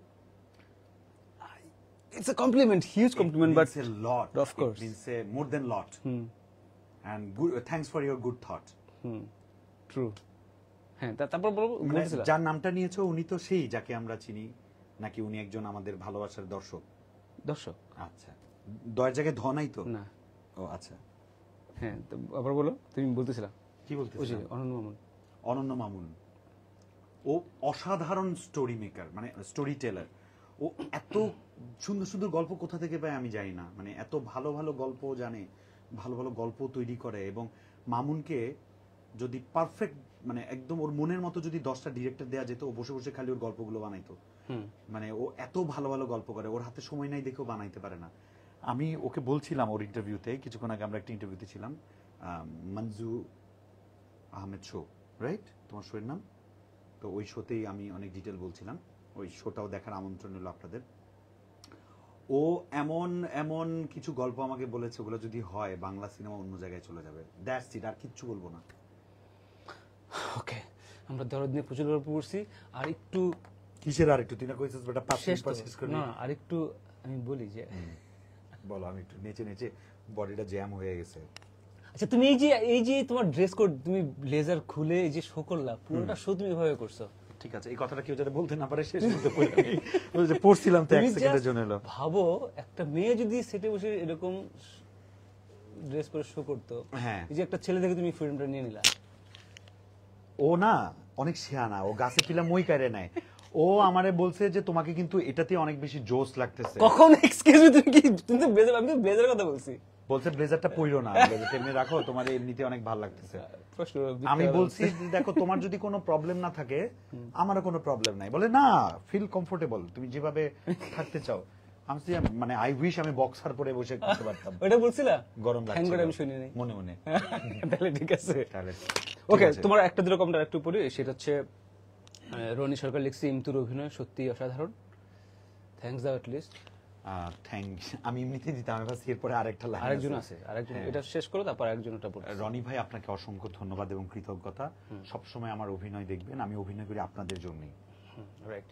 It's a compliment, huge compliment, but a lot. Of course. It means more than lot. And good, thanks for your good thought. True. হ্যাঁ, তারপর বলছিলাম যার নামটা নিয়েছো উনি তো সেই যাকে আমরা চিনি, নাকি উনি একজন আমাদের ভালোবাসার দর্শক? দর্শক। আচ্ছা, দয়ের জায়গায় ধ নাই তো? না। ও আচ্ছা, হ্যাঁ, তো আবার বলো, তুমি বলতেছিলা কি বলতেছিলা? অনন্য মামুন। অনন্য মামুন ও অসাধারণ স্টোরি মেকার, মানে স্টোরি টেলার। ও এত সুন্দর সুন্দর গল্প কোথা থেকে পায় আমি জানি না, মানে এত ভালো ভালো গল্প জানে, ভালো ভালো গল্প তৈরি করে। এবং মামুনকে যদি পারফেক্ট, মানে একদম ওর মনের মতো যদি 10টা ডিরেক্টর দেওয়া যেত, ও বসে বসে খালি ওর গল্পগুলো বানাইতো। মানে ও এত ভালো ভালো গল্প করে, ওর হাতে সময় নাই দেখেও বানাইতে পারে না। আমি ওকে বলছিলাম ওর ইন্টারভিউতে, কিছুক্ষণ আগে আমরা একটা ইন্টারভিউতে ছিলাম, মঞ্জু আহমেদ শো, রাইট তোমার শোয়ের নাম? তো ওই শোতেই আমি অনেক ডিটেল বলছিলাম, ওই শোটাও দেখার আমন্ত্রণ হলো আপনাদের। ও এমন এমন কিছু গল্প আমাকে বলেছে, ওগুলো যদি হয় বাংলা সিনেমা অন্য জায়গায় চলে যাবে। দ্যাটস ইট, আর কিচ্ছু বলবো না। ওকে, আমরা দরদ নিয়ে প্রচুর গল্প করছি, আর একটু কিসের আর একটু? তুই না কইছিস বেটা 5 মিনিট পর শেষ করবি। না, আর একটু আমি বলি যে বলো, আমি একটু নেচে নেচে বডিটা জ্যাম হয়ে গেছে। আচ্ছা, তুমি এই যে তোমার ড্রেস কোড, তুমি ব্লেজার খুলে এই যে শো করলা, পুরোটা শো তুমি এভাবে করছো। ঠিক আছে, এই কথাটা কেউ যাতে বলতে না পারে শেষ করতে পারি। পড়ছিলাম তো এক তুমি সেকেন্ডের just জন্য এলো। ভাবো একটা মেয়ে যদি সেটে বসে এরকম ড্রেস পরে শো করতো, হ্যাঁ। এই যে একটা ছেলে দেখে তুমি ফ্রিডমটা নিয়ে নিলা। ও না অনেক শিয়ানা, ও গাছে পিলা মই কারে নেয়। ও আমারে বলছে যে তোমাকে কিন্তু এটাতে অনেক বেশি জোস লাগতেছে। কখন এক্সকিউজ মি, তুমি কি, তুমি তো ব্লেজার, আমি তো ব্লেজারের কথা বলছি। বলছে ব্লেজারটা পইরো না, ব্লেজারটা এমনি রাখো, তোমার এমনিতে অনেক ভালো লাগতেছে। প্রশ্ন আমি বলছি যে, দেখো তোমার যদি কোনো প্রবলেম না থাকে, আমারও কোনো প্রবলেম নাই। বলে না, ফিল কমফোর্টেবল, তুমি যেভাবে থাকতে চাও। আমি বলছি, মানে আই উইশ আমি বক্সার পরে বসে করতে পারতাম। ওটা বলছিলা? গরম Thank God লাগছে আমি শুনি নাই। মনে মনে। তাহলে ঠিক আছে। তাহলে ওকে, তোমার একটা দুটো কমেন্ট একটু পড়ি। সেটা হচ্ছে রনি সরকার লিখছে, ইমতুর অভিনয় সত্যি অসাধারণ, থ্যাঙ্কস দাও লিস্ট। আমি এমনিতে দিতাম, আমি ভাবছি এরপরে আরেকটা লাইন আরেকজন আছে, আরেকজন, এটা শেষ করো তারপর আরেকজন ওটা পড়ো। রনি ভাই, আপনাকে অসংখ্য ধন্যবাদ এবং কৃতজ্ঞতা। সবসময় আমার অভিনয় দেখবেন, আমি অভিনয় করি আপনাদের জন্যই। রাইট।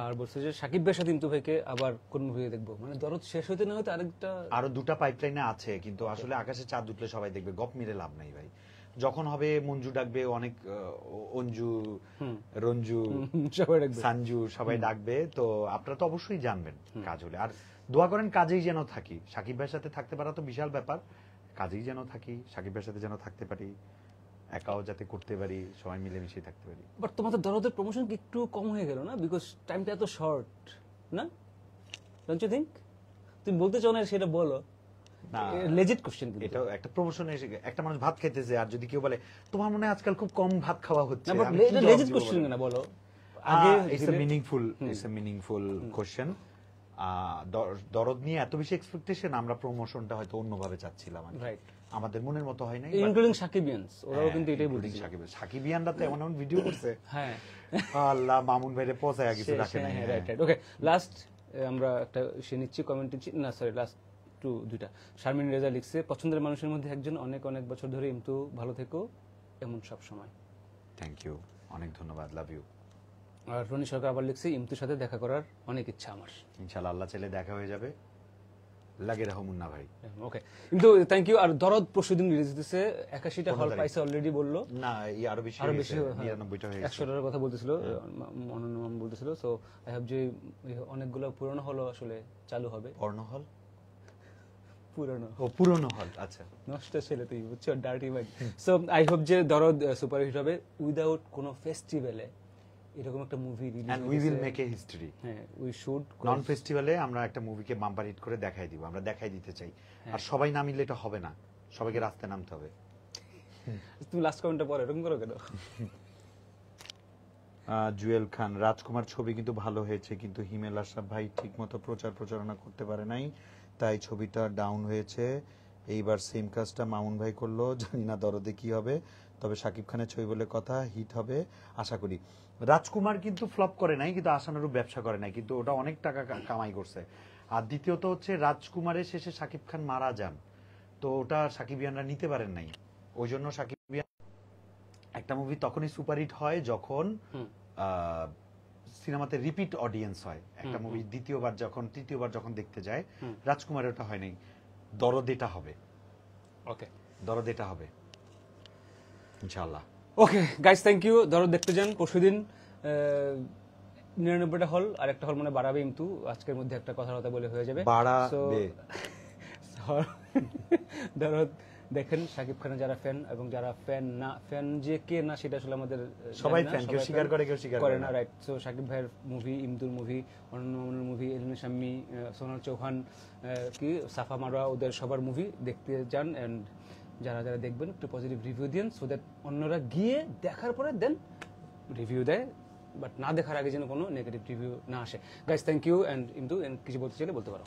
আর বলছে যে সাকিব ভাইয়ের সাথে ইমতু ভাইকে আবার কোন মুভিতে দেখবো, মানে দরদ শেষ হতে না হতে আরেকটা, আরো দুটা পাইপলাইনে আছে, কিন্তু আসলে আকাশে চাঁদ উঠলে সবাই দেখবে, গপ মেরে লাভ নাই ভাই। যখন হবে মঞ্জু ডাকবে, অনেক অঞ্জু, রঞ্জু, সবাই দেখবে, সানজু সবাই ডাকবে, তো আপনারা তো অবশ্যই জানবেন কাজ হলে। আর দোয়া করেন কাজেই যেন থাকি। সাকিব ভাইয়ের সাথে থাকতে পারা তো বিশাল ব্যাপার, কাজেই যেন থাকি, সাকিব ভাইয়ের সাথে যেন থাকতে পারি, একাও যাতে করতে পারি, সবাই মিলেমিশে থাকতে পারি। বাট তোমাদের দরদের প্রমোশন কি একটু কম হয়ে গেল না? বিকজ টাইমটা এত শর্ট না, ডোন্ট ইউ থিংক? তুমি বলতে চাও না সেটা বলো, না, লেজিট কোশ্চেন। এটা একটা প্রমোশনে এসে একটা মানুষ ভাত খাইতেছে, আর যদি কেউ বলে তোমার মনে হয় আজকাল খুব কম ভাত খাওয়া হচ্ছে, না, বাট আমি কি জবাব লেজিট দিব কোশ্চেন বলো? না, বলো আগে। It's a meaningful question. দরদ নিয়ে এত বেশি এক্সপেকটেশন, আমরা প্রমোশনটা হয়তো অন্যভাবে চাচ্ছিলাম, রাইট, আমাদের মনের মতো হয় নাই। ইনক্লুডিং সাকিবিয়ানস, ওরাও কিন্তু এটাই বলছে। সাকিবিয়ানরা তো এমন এমন ভিডিও করছে, হ্যাঁ, আল্লাহ, মামুন ভাইরে পচায় কিছু রাখে নাই। Right right. ওকে, লাস্ট আমরা একটা সে নিচ্ছি কমেন্ট নিচ্ছি, না সরি, লাস্ট দুইটা। শারমিন রেজা লিখছে, পছন্দের মানুষের মধ্যে একজন, অনেক অনেক বছর ধরে ইমতু, ভালো থেকো এমন সব সময়। থ্যাংক ইউ, অনেক ধন্যবাদ, লাভ ইউ। আর রনি সরকার আবার লিখছে, ইমতুর সাথে দেখা করার অনেক ইচ্ছা আমার। ইনশাআল্লাহ আল্লাহ চাইলে দেখা হয়ে যাবে, লাগে রাখো মুন্না ভাই। ওকে, কিন্তু থ্যাংক ইউ। আর দরদ পরশুদিন রিলিজ দিতেছে, 81টা হল পাইছে অলরেডি বললো। না, এই আরো বেশি, 99টা হয়ে গেছে। 100টার কথা বলতেছিল, অনন্য বলতেছিল। সো আই হোপ যে অনেকগুলো পুরনো হল আসলে চালু হবে। পর্ণহল, পুরনো, ও পুরনো হল, আচ্ছা। নষ্ট ছেলে তুই, বুঝছো, dirty mind. So I hope যে দরদ সুপারহিট হবে উইদাউট কোনো ফেস্টিভ্যালে। এরকম একটা movie release, and we will make a history. হ্যাঁ, উই শুড। নন ফেস্টিভ্যালে আমরা একটা মুভিকে বাম্পার হিট করে দেখাই দিব, আমরা দেখাই দিতে চাই। আর সবাই না মিললে এটা হবে না, সবাইকে রাস্তায় নামতে হবে। তুমি লাস্ট কমেন্টটা পরে এরকম করো কেন? জুয়েল খান, রাজকুমার ছবি কিন্তু ভালো হয়েছে, কিন্তু হিমেল আশরাফ ভাই ঠিকমতো প্রচারণা করতে পারে নাই, তাই ছবিটা ডাউন হয়েছে। এইবার সেম কাজটা মামুন ভাই করলো, জানি না দরদে কি হবে, তবে শাকিব খানের ছবি বলে কথা, হিট হবে আশা করি। রাজকুমার কিন্তু ফ্লপ করে নাই, কিন্তু আশানুরূপ ব্যবসা করে নাই, কিন্তু ওটা অনেক টাকা কামাই করছে। আর দ্বিতীয়ত হচ্ছে রাজকুমারের শেষে শাকিব খান মারা যান, তো ওটা সাকিবিয়ানরা নিতে পারেন নাই। ওই জন্য সাকিবিয়ান একটা মুভি তখনই সুপারহিট হয় যখন সিনেমাতে রিপিট অডিয়েন্স হয়। একটা মুভি তৃতীয়বার যখন দেখতে যায়, রাজকুমারের ওটা হয় নাই, দরদ এটা হবে। ওকে, দরদ এটা হবে ইনশাআল্লাহ। Okay guys, thank you. Dorod দেখতে যান পরশুদিন, 99টা হল, আর একটা হল মানে বাড়াবে ইমতু, আজকের মধ্যে একটা কথা বলে হয়ে যাবে, বাড়াবে। দরদ দেখেন, শাকিব খানের যারা ফ্যান এবং যারা ফ্যান না, ফ্যান যে কে না সেটা আসলে আমাদের সবাই ফ্যান, কেউ স্বীকার করে কেউ স্বীকার করে না, রাইট। সো শাকিব ভাইয়ের মুভি, ইমতুর মুভি, অনন্য মামুনের মুভি, এলিনা শাম্মী, সোনাল চৌহান, কি সাফা মারোয়া, ওদের সবার মুভি দেখতে যান। এন্ড যারা যারা দেখবেন একটু পজিটিভ রিভিউ দিন, সো দ্যাট অন্যরা গিয়ে দেখার পরে দেন রিভিউ দেয়, বাট না দেখার আগে যেন কোনো নেগেটিভ রিভিউ না আসে। Guys, thank you. And Imtu কিছু বলতে চাইলে বলতে পারো।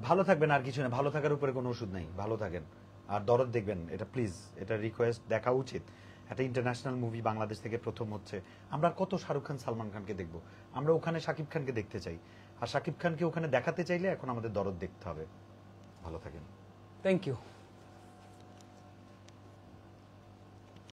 ভালো থাকবেন, আর কিছু না, ভালো থাকার উপরে কোনো ওষুধ নাই, ভালো থাকেন। আর দরদ দেখবেন, এটা প্লিজ, এটা রিকোয়েস্ট, দেখা উচিত। একটা ইন্টারন্যাশনাল মুভি বাংলাদেশ থেকে প্রথম হচ্ছে। আমরা কত শাহরুখ খান, সালমান খানকে দেখব, আমরা ওখানে শাকিব খানকে দেখতে চাই। আর শাকিব খানকে ওখানে দেখাতে চাইলে এখন আমাদের দরদ দেখতে হবে। ভালো থাকেন, থ্যাংক ইউ।